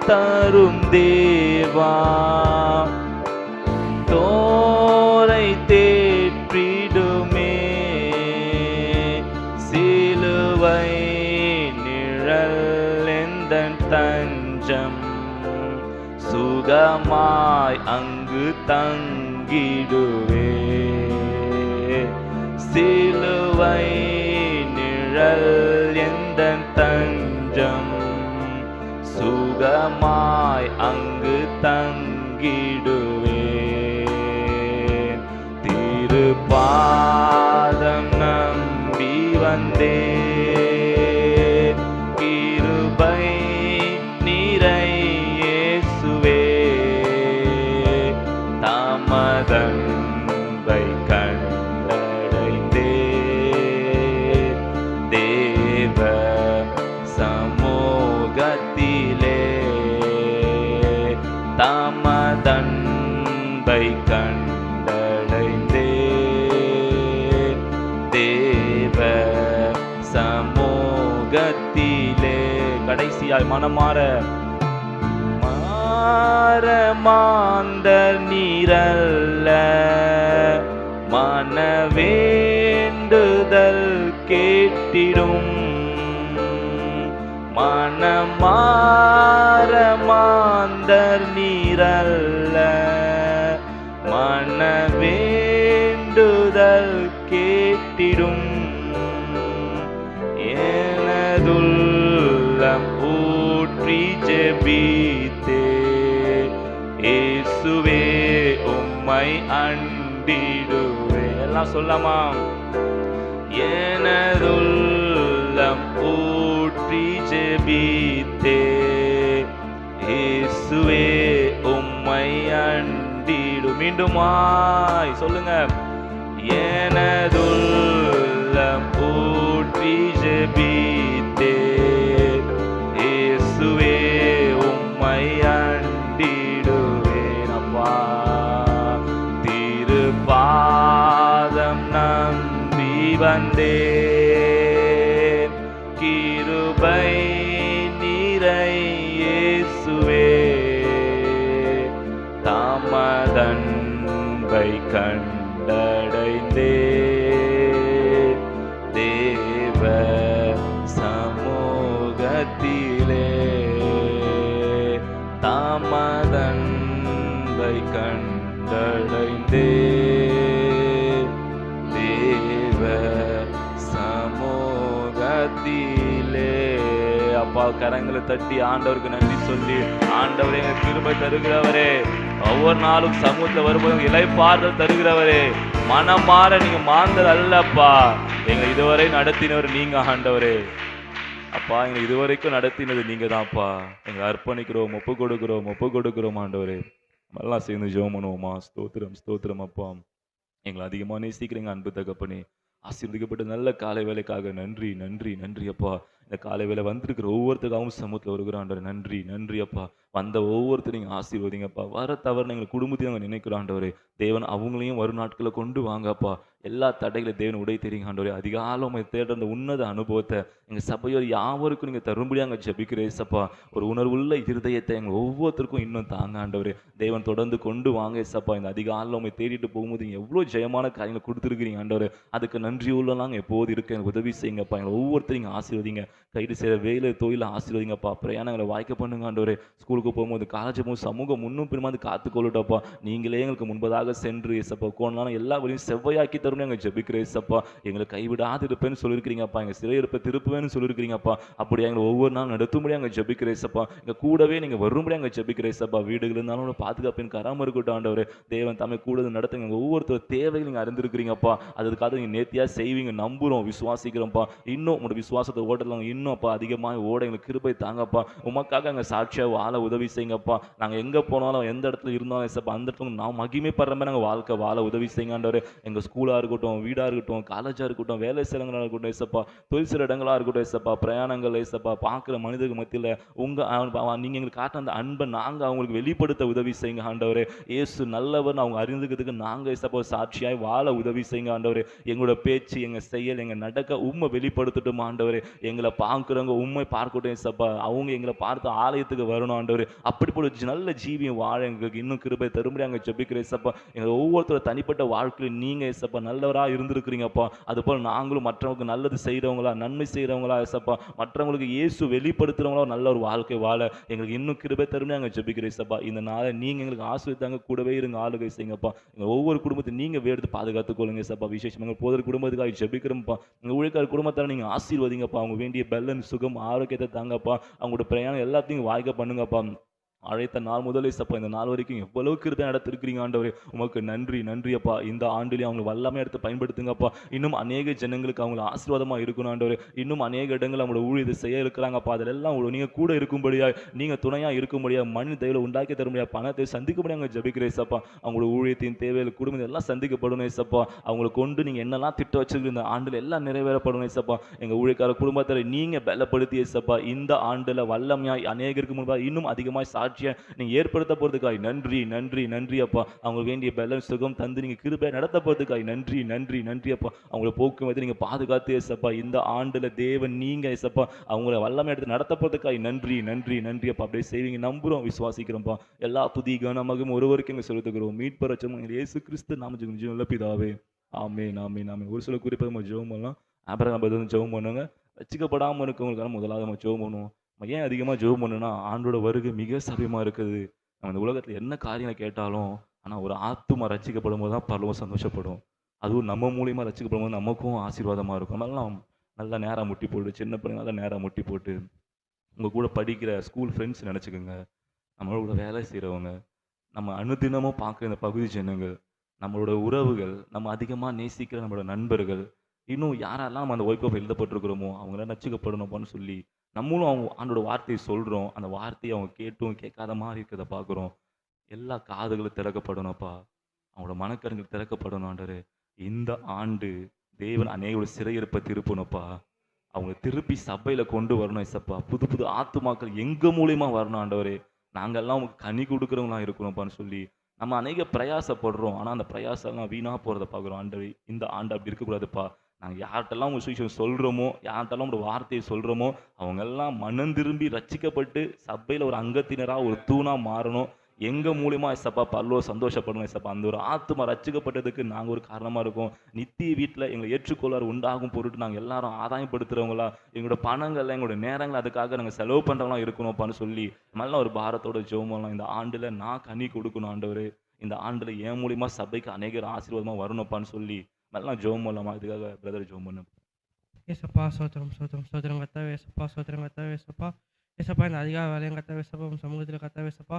தரும் தேவா, தோரை தேற்றிடுமே, சிலுவை நிழல் எந்தன் தஞ்சம், சுகமாய் அங்கு தங்கிடுவே, சிலுவை நிழல் எந்தன் தஞ்சம், சுகமாய் அங்கு தங்கிடுவே, திருப்பாதம் நம்பி வந்தேன், கிருபை நிறை இயேசுவே, தாமதன்பை கண்டடைந்தேன், தேவ சமூகத்திலே தாமதன்பை கண்டடைந்தேன், தேவ சமூகத்திலே. கடைசியாய் மனமாற மாந்தர் நீரல்ல, மனவேண்டுதல் கேட்டிடும், மனமாற மாந்தர் நீரல்ல, மனவேண்டுதல் கேட்டிடும், எனதுள்ளம் ஊற்றி ஜெபித்தே, இயேசுவே உம்மை அண்டிடுவே. எல்லாம் சொல்லாமா? எனதுள்ளம் ஊற்றி ஜெபித்தே, இயேசுவே உம்மை அண்டிடு. மீண்டுமாய் சொல்லுங்க. எனதுள்ளம் ஊற்றி ஜெபித்தே, இயேசுவே உம்மை அண்டிடுவேன் அப்பா. திருப்பாதம் நம்பி வந்தேன், கிருபை நிறை இயேசுவே, தாமதன்பை கண்டடைந்தேன், தேவ சமூகத்திலே தாமதன்பை கண்டடைந்தேன், தேவ சமூகத்திலே. அப்பா, கரங்களை தட்டி ஆண்டவருக்கு நன்றி சொல்லி, ஆண்டவரே எங்க கிருபை தருகிறவரே, ஒவ்வொரு நாளும் சமூகத்தில் வரும்போது இளைப்பாறுதல் தருகிறவரே, மனம் மாற நீங்க மாந்தர் அல்லப்பா, எங்களை இதுவரை நடத்தினவர் நீங்க ஆண்டவரே. அப்பா, எங்களை இதுவரைக்கும் நடத்தினது நீங்க தான்ப்பா. எங்களை அர்ப்பணிக்கிறோம், ஒப்பு கொடுக்கிறோம் ஆண்டவரே. எல்லாம் சேர்ந்து ஜெபம் பண்ணுவோமா? ஸ்தோத்திரம் ஸ்தோத்திரம் அப்பா. எங்களை அதிகமாக நேசிக்கிறீங்க அன்பு தகப்பனே. ஆசீர்வதிக்கப்பட்ட நல்ல காலை வேலைக்காக நன்றி நன்றி நன்றி அப்பா. இந்த காலை வேளை வந்திருக்கிற ஒவ்வொருத்தருக்காகவும் சமூகத்தில் வருகிறோம் ஆண்டவரே. நன்றி நன்றி அப்பா. வந்த ஒவ்வொருத்தரையும் நீங்க ஆசீர்வதிங்கப்பா. வர தவறுன எங்கள் குடும்பத்தையும் நாங்கள் நினைக்கிறோம் ஆண்டவரே. தேவன் அவங்களையும் வரும் நாட்களில் கொண்டு வாங்கப்பா. எல்லா தடைகளை தேவன் உடை தெரியுங்க ஆண்டவரே. அதிகாலம் உம்மை தேடுற அந்த உன்னத அனுபவத்தை எங்கள் சபையோர் யாவருக்கும் நீங்க தரும்படியா அங்கே ஜெபிக்கிறேன் ஏசப்பா. ஒரு உணர்வுள்ள இருதயத்தை எங்கள் ஒவ்வொருத்தருக்கும் இன்னும் தாங்க ஆண்டவரே. தேவன் தொடர்ந்து கொண்டு வாங்க ஏசப்பா. இந்த அதிகாலம் உம்மை தேடிட்டு போகும்போது நீங்க எவ்வளோ ஜெயமான காரியங்களை கொடுத்துருக்கிறீங்க ஆண்டவரே. அதுக்கு நன்றி உள்ளலாம் எப்போது இருக்க எனக்கு உதவி செய்யுங்கப்பா. எங்களை ஒவ்வொருத்தரையும் நீங்க ஆசீர்வதிங்க. கைது செய்கிற வேலை தொழில ஆசீர்வதிங்கப்பா. பிரயாணங்களை வாய்க்க பண்ணுங்க ஆண்டவரே. ஸ்கூலுக்கு போகும்போது காலேஜ் போகும்போது சமூகம் முன்னும் பின்னுமாந்து காத்துக்கொள்ளட்டப்பா. நீங்களே எங்களுக்கு முன்பதாக சென்று ஏசப்பா கோணலான எல்லா வழியும் செவ்வையாக்கி தரும்னு எங்கள் ஜெபிக்கிறேன் ஏசப்பா. எங்களை கைவிடாது இருப்பேன்னு சொல்லியிருக்கிறீங்கப்பா. எங்கள் சிறையிருப்பை திருப்புவேன்னு சொல்லியிருக்கிறீங்கப்பா. அப்படியே எங்களை ஒவ்வொரு நாள் நடத்தும்படியாக அங்கே ஜெபிக்கிறேன் ஏசப்பா. எங்கள் கூடவே நீங்கள் வரும்படியாக அங்கே ஜெபிக்கிறேன் ஏசப்பா. வீடுகள் இருந்தாலும் பாதுகாப்பின் கராம இருக்கட்டும் ஆண்டவரே. தேவன் தம்மை கூட நடத்துங்க. எங்கள் ஒவ்வொருத்தர் தேவைகள் நீங்கள் அறிந்திருக்கிறீங்கப்பா. அதுக்காக நீங்கள் நேர்த்தியாக செய்வீங்க நம்புகிறோம் விசுவாசிக்கிறோம்ப்பா. இன்னும் உங்களோட விசுவாசத்தை ஓட்டலாம் இன்னும் அப்பா அதிகமாக ஓட எங்களுக்கு கிருபை தாங்கப்பா. உமக்காக அங்கே சாட்சியாக வாழ உதவி செய்யுங்கப்பா. நாங்கள் எங்கே போனாலும் எந்த இடத்துல இருந்தாலும் ஏசப்பா அந்த இடத்துல நான் மகிமைப்படுற மாதிரி நாங்கள் வாழ்க்கை வாழ உதவி செய்யுங்க ஆண்டவரே. எங்கள் ஸ்கூலாக இருக்கட்டும், வீடாக இருக்கட்டும், காலேஜாக இருக்கட்டும், வேலை ஸ்தலங்களாக இருக்கட்டும் ஏசப்பா, தொழில் செய்கிற இடங்களாக இருக்கட்டும் ஏசப்பா, பிரயாணங்கள் ஏசப்பா, பார்க்குற மனிதர்கள் மத்தியில் நீங்கள் எங்களுக்கு காட்டின அந்த அன்பை நாங்கள் அவங்களுக்கு வெளிப்படுத்த உதவி செய்யுங்க ஆண்டவரே. இயேசு நல்லவர் அவங்க அறிந்துக்கிறதுக்கு நாங்கள் ஏசப்பா சாட்சியாய் வாழ உதவி செய்யுங்க ஆண்டவரே. எங்களோட பேச்சு, எங்கள் செயல், எங்கள் நடக்க உண்மை வெளிப்படுத்தட்டும் ஆண்டவரே. எங்களை பார்க்குறவங்க உண்மை பார்க்கட்டும் ஏசப்பா. அவங்க எங்களை பார்த்து ஆலயத்துக்கு வரணும் ஆண்டவரே. அப்படிப்பட்ட நல்ல ஜீவியம் வாழ எங்களுக்கு இன்னும் கிருபை தரும்படி அங்கே ஜெபிக்கிறேன் ஏசப்பா. எங்கள் ஒவ்வொருத்தரோட தனிப்பட்ட வாழ்க்கையில் நீங்கள் ஏசப்பா நல்லவராக இருந்திருக்கிறீங்கப்பா. அதுபோல் நாங்களும் மற்றவங்களுக்கு நல்லது செய்கிறவங்களா, நன்மை செய்கிறவங்களா ஏசப்பா, மற்றவங்களுக்கு இயேசு வெளிப்படுத்துகிறவங்களா நல்ல ஒரு வாழ்க்கை வாழ எங்களுக்கு இன்னும் கிருபை தரும்படி அங்கே ஜெபிக்கிறேன் ஏசப்பா. இந்த நாளை நீங்கள் எங்களுக்கு ஆசீர்வதித்தாங்க, கூடவே இருங்க, ஆளுகை செய்யுங்கப்பா. எங்கள் ஒவ்வொரு குடும்பத்தையும் நீங்கள் எடுத்து பாதுகாத்துக் கொள்ளுங்க ஏசப்பா. விசேஷம் எங்கள் போதர் குடும்பத்துக்காக ஜெபிக்கிறோம்ப்பா. எங்கள் ஊழியக்கார குடும்பத்தால் நீங்கள் ஆசீர்வதிங்கப்பா. அவங்க வேண்டிய பலன், சுகம், ஆரோக்கியத்தை தாங்கப்பா. அவங்களோட பிரயாணம் எல்லாத்தையும் வாய்க்க பண்ணுங்கப்பா. அழைத்த நாள் முதலே சப்பா இந்த நாள் வரைக்கும் எவ்வளவு கிருபை நடத்திருக்கிறீங்க ஆண்டவரே. உமக்கு நன்றி நன்றி அப்பா. இந்த ஆண்டிலே அவங்க வல்லமை எடுத்து பயன்படுத்துங்கப்பா. இன்னும் அநேக ஜனங்களுக்கு அவங்களை ஆசீர்வாதமா இருக்கணும் ஆண்டவரே. இன்னும் அநேக இடங்கள் அவங்களோட ஊழியத்தை செய்ய இருக்கிறாங்கப்பா. அதெல்லாம் நீங்க கூட இருக்கும்படியா, நீங்க துணையா இருக்கும்படியா, மனித தேவையை உண்டாக்கி தரும்படியா, பணத்தை சந்திக்கும்படியா அங்கே ஜெபிக்கிறேன் சப்பா. அவங்களோட ஊழியத்தின் தேவைகள், குடும்பம் எல்லாம் சந்திக்கப்படணும் சப்பா. அவங்களை கொண்டு நீங்க என்னெல்லாம் திட்டம் வச்சிருக்க இந்த ஆண்டில் எல்லாம் நிறைவேறப்படணும் சப்பா. எங்க ஊழியக்கார குடும்பத்தில் நீங்க பலப்படுத்திய சப்பா. இந்த ஆண்டுல வல்லமையாய் அநேகருக்கு முன்பாக இன்னும் அதிகமாய் சாட்சியை நீங்க ஏற்படுத்த போறதுக்காய் நன்றி நன்றி நன்றி அப்பா. அவங்களுக்கு வேண்டிய பலன் சுகம் தந்து நீங்க கிருபை நடத்த போறதுக்காய் நன்றி நன்றி நன்றி அப்பா. அவங்களை போக்கும் போது நீங்க பாதுகாத்து ஏசப்பா. இந்த ஆண்டுல தேவன் நீங்க ஏசப்பா அவங்கள வல்லமை எடுத்து நடத்த போறதுக்காய் நன்றி நன்றி நன்றி அப்பா. அப்படியே செய்வீங்க நம்புறோம், விசுவாசிக்கிறோம்ப்பா. எல்லா துதி கனமகம் ஒருவருக்கு எங்க சொல்லித்துக்கிறோம். மீட்பர் ரட்சகர் இயேசு கிறிஸ்து நாம ஜெபம் பிதாவே. ஆமென் ஆமென் ஆமென். ஒரு சில குறிப்பை நம்ம ஜெபம் பண்ணலாம். ஆபிரகாம் பதில் ஜெபம் பண்ணுங்க. ரட்சிக்கப்படாமல் இருக்கவங்களுக்கான முதலாவது நம்ம ஜெபம் பண்ணுவோம். நம்ம ஏன் அதிகமாக ஜெபம் பண்ணுன்னா, ஆண்டோட வருகை மிக சமீபமாக இருக்குது. நம்ம இந்த உலகத்தில் என்ன காரியம் கேட்டாலும், ஆனால் ஒரு ஆத்துமா ரட்சிக்கப்படும் போது தான் பரலோகம் சந்தோஷப்படும். அதுவும் நம்ம மூலியமாக ரட்சிக்கப்படும் போது நமக்கும் ஆசீர்வாதமாக இருக்கும். அதெல்லாம் நல்லா நேராக முட்டி போட்டு, சின்ன பிள்ளைங்க நல்லா நேராக முட்டி போட்டு, உங்கள் கூட படிக்கிற ஸ்கூல் ஃப்ரெண்ட்ஸ் நினச்சிக்கோங்க. நம்மளோட வேலை செய்கிறவங்க, நம்ம அனுதினமும் பார்க்குற இந்த பகுதி ஜனங்கள், நம்மளோட உறவுகள், நம்ம அதிகமாக நேசிக்கிற நம்மளோட நண்பர்கள், இன்னும் யாரெல்லாம் நம்ம அந்த ஒய்ஃப் எழுதப்பட்டிருக்கிறோமோ அவங்களாம் ரட்சிக்கப்படணும்ப்பான்னு சொல்லி நம்மளும் அவங்க ஆண்டோட வார்த்தையை சொல்கிறோம். அந்த வார்த்தையை அவங்க கேட்டும் கேட்காத மாதிரி இருக்கிறத பார்க்குறோம். எல்லா காதுகளும் திறக்கப்படணும்ப்பா. அவங்களோட மனக்கருங்கள் திறக்கப்படணும் ஆண்டவரே. இந்த ஆண்டு தேவன் அநேகரோட சிறையிருப்பை திருப்பணும்ப்பா. அவங்க திருப்பி சபையில் கொண்டு வரணும் ஏசப்பா. புது புது ஆத்துமாக்கள் எங்கள் மூலியமா வரணும் ஆண்டவரே. நாங்கள்லாம் உங்களுக்கு கனி கொடுக்குறவங்களாம் இருக்கணும்ப்பான்னு சொல்லி நம்ம அநேக பிரயாசப்படுறோம். ஆனால் அந்த பிரயாசம்லாம் வீணாக போகிறத பார்க்குறோம் ஆண்டவரே. இந்த ஆண்டு அப்படி இருக்கக்கூடாதுப்பா. நாங்கள் யார்கிட்டலாம் உங்கள் சுவிசேஷம் சொல்கிறோமோ, யார்கிட்டலாம் உங்களோட வார்த்தையை சொல்கிறோமோ, அவங்கெல்லாம் மனம் திரும்பி ரட்சிக்கப்பட்டு சபையில் ஒரு அங்கத்தினராக ஒரு தூணாக மாறணும். எங்கள் மூலியமா ஏசப்பா பரலோகம் சந்தோஷப்படணும் ஏசப்பா. அந்த ஒரு ஆத்துமா ரட்சிக்கப்பட்டதுக்கு நாங்கள் ஒரு காரணமாக இருக்கோம். நித்திய வீட்டில் எங்களை ஏற்றுக்கொள்ளார் உண்டாகும் பொருட்டு நாங்கள் எல்லாரும் ஆதாயப்படுத்துகிறவங்களா, எங்களோட பணங்களை, எங்களோட நேரங்களை அதுக்காக நாங்கள் செலவு பண்ணுறவங்களாம் இருக்கணும்ப்பான்னு சொல்லி நல்லா ஒரு பாரத்தோட ஜெபமெல்லாம் இந்த ஆண்டில் நான் கனி கொடுக்கணும் ஆண்டவரே. இந்த ஆண்டில் என் மூலியமா சபைக்கு அநேகர் ஆசீர்வாதமாக வரணும்ப்பான்னு சொல்லி நல்லா ஜெபம் பண்ணலாமா? இதுக்காக பிரதர் ஜெபம் பண்ணு. ஏசப்பா சோத்திரம் சோத்திரம் சோத்திரம் கத்தாவே ஏசப்பா சோத்திரம் கத்தாவே ஏசப்பா. ஏசப்பா இந்த அதிகார வேலையும் கத்தாவே ஏசப்பா. உம் சமூகத்தில் கத்தாவே ஏசப்பா.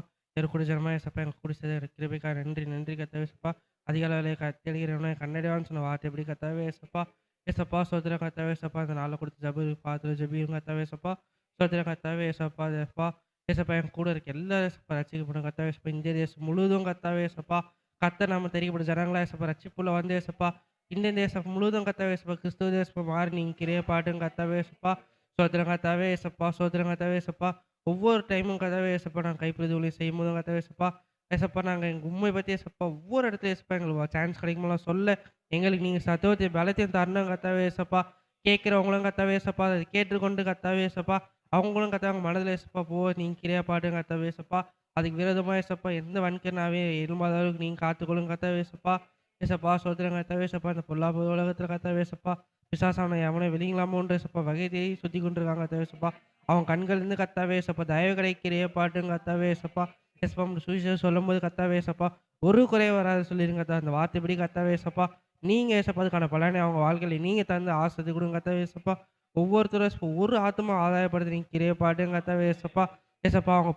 கூட ஜனமாக ஏசப்பா எங்கள் கூட செய்த கிருபைக்காக நன்றி நன்றி கத்தாவே ஏசப்பா. அதிகால வேலையை தேடுகிறவனே கண்ணடிவான்னு சொன்ன வார்த்தை எப்படி கத்தாவே ஏசப்பா. ஏசப்பா சோத்திரம் கத்தாவே ஏசப்பா. இந்த நாளில் கொடுத்து ஜபு பார்த்து ஜபியும் கத்தாவே ஏசப்பா. சோத்திரம் கத்தாவே ஏசப்பா. ஏசப்பா ஏசப்பா என் கூட இருக்க எல்லாரும் ஏசப்பா ரசிக்கப்படும் கத்தாவே ஏசப்பா. இந்திய தேசம் முழுவதும் கத்தாவே ஏசப்பா. கத்த நம்ம தெரிவிக்கப்பட்ட ஜனங்களா ஏசப்பா ரட்சிப்புள்ள வந்து ஏசப்பா. இந்தியன் தேசம் முழுவதும் கத்தாவே ஏசப்பா. கிறிஸ்துவ தேசம் மாறி நீங்கள் கிரிய பாட்டும் கத்தாவே ஏசப்பா. ஸ்தோத்திரம் கர்த்தாவே ஏசப்பா, ஸ்தோத்திரம் கர்த்தாவே ஏசப்பா. ஒவ்வொரு டைமும் கர்த்தாவே ஏசப்பா நாங்க கைப்பிரதி ஊழியம் செய்யும்போதும் கர்த்தாவே ஏசப்பா, ஏசப்பா நாங்க எங்க உண்மைய பத்தி ஏசப்பா ஒவ்வொரு இடத்துலயும் ஏசப்பா எங்களுக்கு சான்ஸ் கிடைக்கும்போதெல்லாம் சொல்ல எங்களுக்கு நீங்க சத்துவத்தையும் பலத்தையும் தரணும் கர்த்தாவே ஏசப்பா. கேட்கிறவங்களும் கர்த்தாவே ஏசப்பா, அதை கேட்டுக்கொண்டு கர்த்தாவே ஏசப்பா, அவங்களும் கர்த்தாவே அவங்க மனதில ஏசப்பா நீங்க கிரியா பாடுங்க கர்த்தாவே ஏசப்பா. அதுக்கு விரோதமா ஏசப்பா எந்த வன்கனாவே எழும்பாத அளவுக்கு நீங்க காத்துக்கொள்ளுங்க கர்த்தாவே ஏசப்பா. ஏசப்பா ஸ்தோத்திரம் கர்த்தாவே ஏசப்பா, இந்த பொல்லாப்பு உலகத்தில கர்த்தாவே ஏசப்பா, பிசாசான எவனை வெளியிலாமோன்ற ஏசப்பா வகை தேடி சுத்திக் கொண்டிருக்காங்க கர்த்தாவே ஏசப்பா. அவன் கண்கள்லேருந்து கர்த்தாவே ஏசப்பா தயவு கிடைக்கிறைய பாட்டுங்க கர்த்தாவே ஏசப்பா. ஏசப்பா உம்முடைய சுவிசேஷம் சொல்லும்போது கர்த்தாவே ஏசப்பா, ஒரு குறைவு வராது சொல்லிருங்க கர்த்தா. அந்த வார்த்தைப்படி கர்த்தாவே ஏசப்பா, நீங்க ஏசப்பா அதுக்கான பலனை அவங்க வாழ்க்கையில நீங்க தந்து ஆசீர்வதித்து கொடுங்க கர்த்தாவே ஏசப்பா. ஒவ்வொருத்தரும் ஏசப்பா ஒரு ஆத்துமா ஆதாயப்படுத்தி நீங்க கிரிய பாட்டுங்க கர்த்தாவே ஏசப்பா. ஏசப்பா அவங்க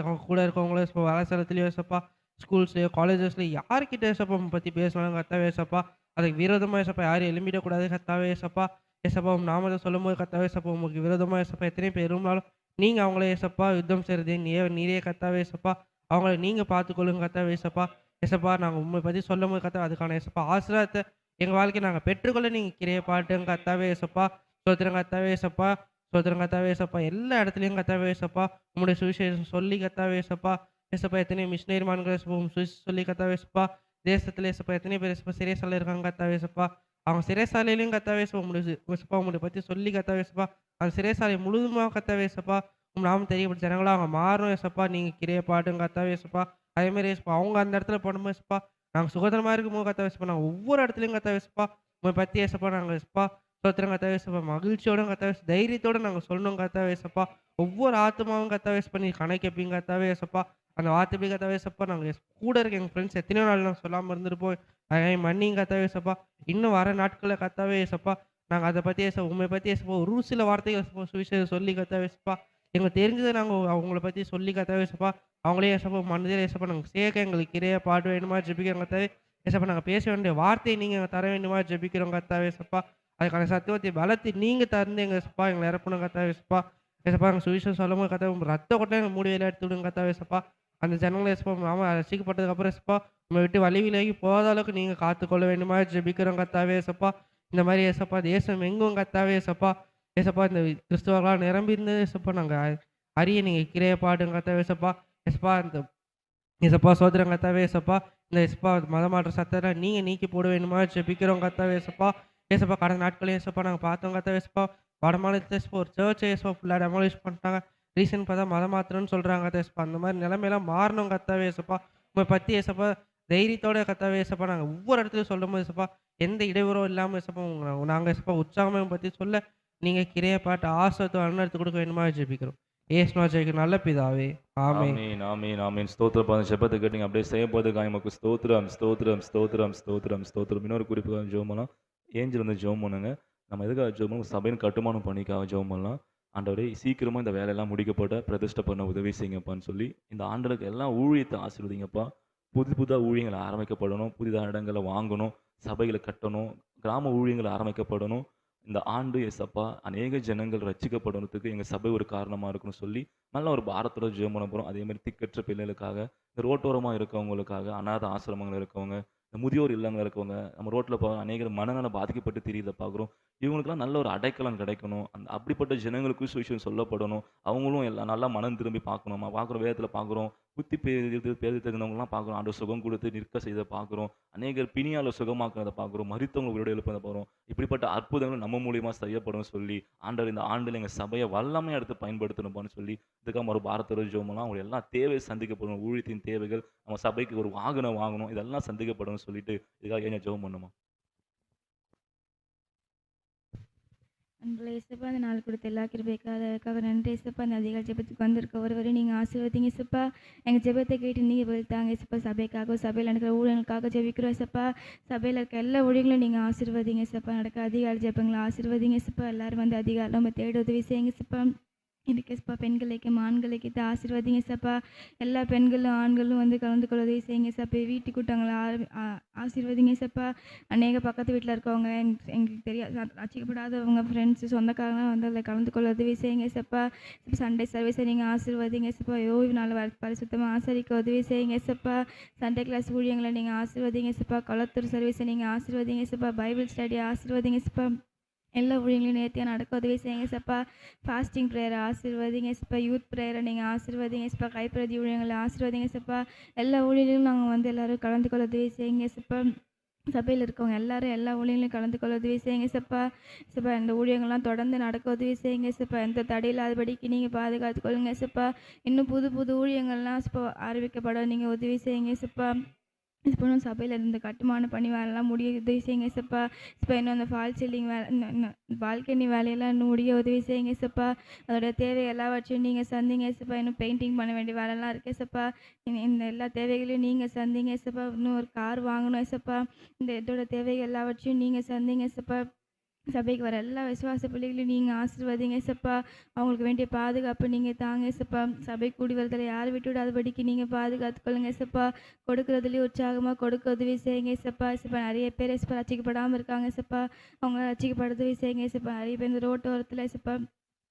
அவங்க கூட இருக்கவங்களும் ஏசப்பா வலைத்தளத்திலயும் ஏசப்பா, ஸ்கூல்ஸ்லயோ, காலேஜஸ்லயோ யார்கிட்ட ஏசப்பா உம்மை பத்தி பேசினாலும் கர்த்தாவே ஏசப்பா, அதுக்கு விரோதமா ஏசப்பா யாரும் எழும்பிடக்கூடாது கர்த்தாவே ஏசப்பா. ஏசப்பா உம் நாமத்தை சொல்லும்போது கர்த்தாவே ஏசப்பா உங்களுக்கு விரோதமா ஏசப்பா எத்தனை பேர் இருந்தாலும் நீங்க அவங்கள ஏசப்பா யுத்தம் செய்றது நீரே கர்த்தாவே ஏசப்பா. அவங்கள நீங்க பார்த்துக்கொள்ளுங்க கர்த்தாவே ஏசப்பா. ஏசப்பா நாங்க உம்மை பத்தி சொல்லும்போது கர்த்தா அதுக்கான ஏசப்பா ஆசீர்வாதத்த எங்க வாழ்க்கையில நாங்க பெற்றுக்கொள்ள நீங்க கிரிய பாட்டுங்க கர்த்தாவே ஏசப்பா. ஸ்தோத்திரம் கர்த்தாவே ஏசப்பா, ஸ்தோத்திரம் கர்த்தாவே ஏசப்பா. எல்லா இடத்துலயும் கர்த்தாவே ஏசப்பா, உம்முடைய சுவிசேஷம் சொல்லி கர்த்தாவே ஏசப்பா. ஏசப்பா எத்தனையோ மிஷினரிமான்கள் ஏசப்பா உம் சுவிசேஷம் சொல்லி கர்த்தாவே ஏசப்பா. தேசத்துல ஏசப்பா எத்தனையோ பேர் ஏசப்பா சிறைசாலையில இருக்காங்க கர்த்தாவே ஏசப்பா. அவங்க சிறைசாலையிலயும் கர்த்தாவே ஏசப்பா ஏசப்பா உம்முடைய பத்தி சொல்லி கர்த்தாவே ஏசப்பா. அந்த சிறைசாலை முழுதுமா கர்த்தாவே ஏசப்பா, உம் நாமம் தெரியப்பட்ட ஜனங்களா அவங்க மாறணும் ஏசப்பா. நீங்க கிரிய பாட்டுங்க கர்த்தாவே ஏசப்பா. அதேமாரி ஏசப்பா அவங்க அந்த இடத்துல பண்ணும்போது ஏசப்பா, நாங்க சுதந்திரமா இருக்கும்போது கர்த்தாவே ஏசப்பா, நாங்க ஒவ்வொரு இடத்துலயும் கர்த்தாவே ஏசப்பா, உம்மை பத்தி ஏசப்பா நாங்க ஏசப்பா ஸ்தோத்திரம் கர்த்தாவே ஏசப்பா, மகிழ்ச்சியோட கர்த்தாவே தைரியத்தோட நாங்க சொல்லணும் கர்த்தாவே ஏசப்பா. ஒவ்வொரு ஆத்துமாவும் கர்த்தாவே ஏசப்பா நீங்க கணக்கெப்பீங்க கர்த்தாவே ஏசப்பா. அந்த வார்த்தைப்படி கர்த்தாவே ஏசப்பா நாங்க கூட இருக்க எங்க ஃப்ரெண்ட்ஸ் எத்தனையோ நாள் நாங்க சொல்லாம இருந்திருப்போம். அதை மன்னிங்க கர்த்தாவே ஏசப்பா. இன்னும் வர நாட்கள்ல கர்த்தாவே ஏசப்பா, நாங்க அத பத்தி உம்மை பத்தி ஏசப்பா ஒரு சில வார்த்தைகள் ஏசப்பா சுவிசேஷம் சொல்லி கர்த்தாவே ஏசப்பா, எங்களுக்கு தெரிஞ்சத நாங்க அவங்கள பத்தி சொல்லி கர்த்தாவே ஏசப்பா, அவங்களே ஏசப்பா மனதிலே ஏசப்பா நாங்க சேர்க்க எங்களுக்கு கிரிய பாட வேண்டுமா ஜெபிக்கிறோம் கர்த்தாவே. ஏசப்பா நாங்க பேச வேண்டிய வார்த்தையை நீங்க தர வேண்டுமா ஜெபிக்கிறோம் கர்த்தாவே ஏசப்பா. அதுக்கான சத்துவத்தை பலத்தை நீங்க தந்து எங்க ஏசப்பா எங்களை நிரப்பணும் கர்த்தாவே ஏசப்பா. ஏசப்பா எங்க சுவிசேஷம் சொல்லும்போது கர்த்தாவே உங்க ரத்த கொட்டை எங்க மூடி வெளியே எடுத்து விடுங்க கர்த்தாவே ஏசப்பா. அந்த ஜனங்கள ஏசப்பா நாம ரசிக்கப்பட்டதுக்கு அப்புறம் ஏசப்பா, உம்மை விட்டு வழி விலகி போகாத அளவுக்கு நீங்க காத்துக்கொள்ள வேண்டுமா ஜெபிக்கிறோம் கர்த்தாவே ஏசப்பா. இந்த மாரி ஏசப்பா தேசம் எங்கும் கர்த்தாவே ஏசப்பா, ஏசப்பா இந்த கிறிஸ்தவர்களால் நிரம்பி இருந்தது ஏசப்பா நாங்க அறிய நீங்க கிரிய பாடுங்க கர்த்தாவே ஏசப்பா. ஏசப்பா இந்த ஏசப்பா ஸ்தோத்திரம் கர்த்தாவே ஏசப்பா. இந்த ஏசப்பா மதமாற்ற சத்தத்தை நீங்க நீக்கி போட வேண்டுமா ஜெபிக்கிறோம் கர்த்தாவே ஏசப்பா. ஏசப்பா கடந்த நாட்களே ஏசப்பா நாங்க பார்த்தோம் கர்த்தாவே ஏசப்பா. வடமாநிலத்துல ஏசப்பா ஒரு சர்ச்சை ஏசப்பா ஃபுல்லா டெமாலிஷ் பண்ணிட்டாங்க. ரீசன் பார்த்தா மதம் மாத்துறோம்னு சொல்றாங்க கர்த்தா ஏசப்பா. அந்த மாதிரி நிலைமையெல்லாம் மாறணும் கர்த்தாவே ஏசப்பா. உம்மை பத்தி ஏசப்பா தைரியத்தோட கர்த்தாவே ஏசப்பா நாங்க ஒவ்வொரு இடத்துலயும் சொல்லும்போது ஏசப்பா, எந்த இடையூறும் இல்லாம ஏசப்பா நாங்க ஏசப்பா உற்சாகமா உம்மை பத்தி சொல்ல நீங்க கிரிய பாட்டு ஆசீர்வாதத்தை வழிநடத்தி கொடுக்க வேண்டுமா ஜெபிக்கிறோம். இயேசுவின் ஜெபிக்கிறோம் நல்ல பிதாவே. ஆமென். ஆமீன் ஆமீன் ஆமீன். ஸ்தோத்திரம் அந்த ஜெபத்தை கேட்டீங்க அப்படியே செய்ய போதுக்காக நமக்கு ஸ்தோத்திரம் ஸ்தோத்திரம் ஸ்தோத்திரம் ஸ்தோத்திரம் ஸ்தோத்திரம். இன்னொரு குறிப்பு ஜெபம் பண்ணலாம். ஏஞ்சல் வந்து ஜெபம் பண்ணுங்க. நம்ம எதுக்காக ஜெபம் பண்ணணும்? சபையின் கட்டுமானம் பண்ணிக்காக ஜெபம் பண்ணலாம். ஆண்டவரே சீக்கிரமா இந்த வேலையெல்லாம் முடிக்கப்பட பிரதிஷ்டை பண்ண உதவி செய்யுங்கப்பான்னு சொல்லி இந்த ஆண்டலுக்கு எல்லாம் ஊழியத்தை ஆசீர்வதிங்கப்பா. புதுதா ஊழியங்கள் ஆரம்பிக்கப்படணும். புதிதாக இடங்களை வாங்கணும். சபைகளை கட்டணும். கிராம ஊழியங்கள் ஆரம்பிக்கப்படணும். இந்த ஆண்டு ஏசப்பா அநேக ஜனங்கள் ரட்சிக்கப்படணுத்துக்கு எங்க சபை ஒரு காரணமா இருக்குன்னு சொல்லி நல்ல ஒரு பாரத்தோட ஜெபம் பண்ண போறோம். அதே மாதிரி திக்கற்ற பிள்ளைகளுக்காக, இந்த ரோட்டோரமா இருக்கவங்களுக்காக, அநாத ஆசிரமங்கள் இருக்கவங்க, இந்த முதியோர் இல்லங்கள் இருக்கவங்க, நம்ம ரோட்ல அநேகர் மனநலம் பாதிக்கப்பட்டு திரியிறத பார்க்குறோம். இவங்களுக்கெல்லாம் நல்ல ஒரு அடைக்கலம் கிடைக்கணும். அந்த அப்படிப்பட்ட ஜனங்களுக்கு சுவிசேஷம் சொல்லப்படணும். அவங்களும் எல்லாம் நல்லா மனம் திரும்பி பார்க்கணும். நம்ம பார்க்குறோம் வேதத்துல பார்க்குறோம். புத்தி பேது தெரிந்தவங்கலாம் பார்க்குறோம். ஆண்டவர் சுகம் கொடுத்து நிற்க செய்த பார்க்குறோம். அநேகர் பிணியால சுகமாக்குறத பார்க்குறோம். மரித்தவங்க உயிரோடு எழுப்பதை பார்க்குறோம். இப்படிப்பட்ட அற்புதங்கள் நம்ம மூலியமா செய்யப்படும் சொல்லி ஆண்டவர் இந்த ஆண்டுல எங்க சபையை வல்லமையா எடுத்து பயன்படுத்தணும்னு சொல்லி இதுக்காக ஒரு பாரத்தோட ஜெபம்லாம் அவங்க எல்லாம் தேவை சந்திக்கப்படணும். ஊழியத்தின் தேவைகள் நம்ம சபைக்கு ஒரு வாகனம் வாங்கணும். இதெல்லாம் சந்திக்கப்படும் சொல்லிட்டு இதுக்காக ஏன் ஜெபம் பண்ணுமா? அன்புள்ள இயேசப்பா, அந்த நாள் கொடுத்த எல்லா கிருபைக்காக நன்றி இயேசப்பா. அந்த அதிகாலை ஜெபத்துக்கு வந்திருக்க ஒருவரை நீங்கள் ஆசீர்வதிங்க இயேசப்பா. எங்கள் ஜெபத்தை கேட்டு நீங்கள் பதில்தாங்க இயேசப்பா. சபைக்காக சபையில் நடக்கிற ஊழியர்களுக்காக ஜெபிக்கிறோம் இயேசப்பா. சபையில் இருக்க எல்லா ஊழியங்களும் நீங்கள் ஆசீர்வதிங்க இயேசப்பா. நடக்க அதிகாலை ஜெபங்களை ஆசீர்வதிங்க இயேசப்பா. எல்லாரும் வந்து அதிகாலை நம்ம தேட உதவி செய்யுங்க இயேசப்பா. இதுக்கு இயேசப்பா பெண்களுக்கு ஆண்களுக்கு ஆசீர்வதிங்க இயேசப்பா. எல்லா பெண்களும் ஆண்களும் வந்து கலந்து கொள்ள உதவி செய்யுங்க இயேசப்பா. வீட்டு கூட்டங்களை ஆசீர்வதிங்க இயேசப்பா. அநேக பக்கத்து வீட்டில் இருக்கவங்க எங்களுக்கு தெரியாது ரட்சிக்கப்படாதவங்க ஃப்ரெண்ட்ஸு சொந்தக்காரங்களாம் வந்து அதில் கலந்து கொள்ள உதவி செய்யுங்க இயேசப்பா. சண்டே சர்வீஸை நீங்கள் ஆசீர்வதிங்க இயேசப்பா. ஓய்வு நாள் பரிசுத்தமாக ஆசரிக்க உதவி செய்யுங்க இயேசப்பா. சண்டே கிளாஸ் ஊழியங்களை நீங்கள் ஆசீர்வதிங்க இயேசப்பா. கொளத்தூர் சர்வீஸை நீங்கள் ஆசீர்வதிங்க இயேசப்பா. பைபிள் ஸ்டடி ஆசீர்வதிங்க இயேசப்பா. எல்லா ஊழியங்களையும் நேர்த்தியாக நடக்க உதவி செய்யுங்க ஏசப்பா. ஃபாஸ்டிங் ப்ரேயரை ஆசீர்வதிங்க ஏசப்பா. யூத் ப்ரேயரை நீங்கள் ஆசீர்வதிங்க ஏசப்பா. கைப்பிரதி ஊழியங்களை ஆசீர்வதிங்க ஏசப்பா. எல்லா ஊழியர்களும் நாங்கள் வந்து எல்லோரும் கலந்து கொள்ள உதவி செய்யுங்க ஏசப்பா. சபையில் இருக்கவங்க எல்லாரும் எல்லா ஊழியங்களையும் கலந்து கொள்ள உதவி செய்யுங்க ஏசப்பா. ஏசப்பா இந்த ஊழியங்கள்லாம் தொடர்ந்து நடக்க உதவி செய்யுங்க ஏசப்பா. எந்த தடையில்லாதபடிக்கு நீங்கள் பாதுகாத்து கொள்ளுங்க ஏசப்பா. இன்னும் புது புது ஊழியங்கள்லாம் ஏசப்பா அறிவிக்கப்பட நீங்கள் உதவி செய்யுங்க ஏசப்பா. இப்போ இன்னும் சபையில் இருந்த கட்டுமான பணி வேலைலாம் முடிய உதவி செய்யுங்க ஏசப்பா. இப்போ இன்னும் அந்த ஃபால் சீலிங் வேலை இன்னும் பால்கனி வேலையெல்லாம் இன்னும் முடிய உதவி செய்யுங்க ஏசப்பா. அதோட தேவை எல்லாவற்றையும் நீங்கள் சந்திங்க ஏசப்பா. இன்னும் பெயிண்டிங் பண்ண வேண்டிய வேலைலாம் இருக்குது ஏசப்பா. இந்த எல்லா தேவைகளையும் நீங்கள் சந்திங்க ஏசப்பா. இன்னும் ஒரு கார் வாங்கணும் ஏசப்பா. இந்த இதோட தேவைகள் எல்லாவற்றையும் நீங்கள் சந்திங்க ஏசப்பா. சபைக்கு வர எல்லா விசுவாச பிள்ளைகளையும் நீங்கள் ஆசீர்வதிங்க ஏசப்பா. அவங்களுக்கு வேண்டிய பாதுகாப்பு நீங்கள் தாங்க ஏசப்பா. சபை கூடி வரதில் யார் விட்டு விடாதபடிக்கு நீங்கள் பாதுகாத்துக்கொள்ளுங்க ஏசப்பா. கொடுக்குறதுலேயும் உற்சாகமாக கொடுக்க உதவி செய்யுங்க ஏசப்பா. ஏசப்பா நிறைய பேர் ஏசப்பா ரசிக்கப்படாமல் இருக்காங்க ஏசப்பா. அவங்க ரசிக்கப்பட உதவி செய்யுங்க ஏசப்பா. நிறைய பேர் இந்த ரோட்டோரத்தில் ஏசப்பா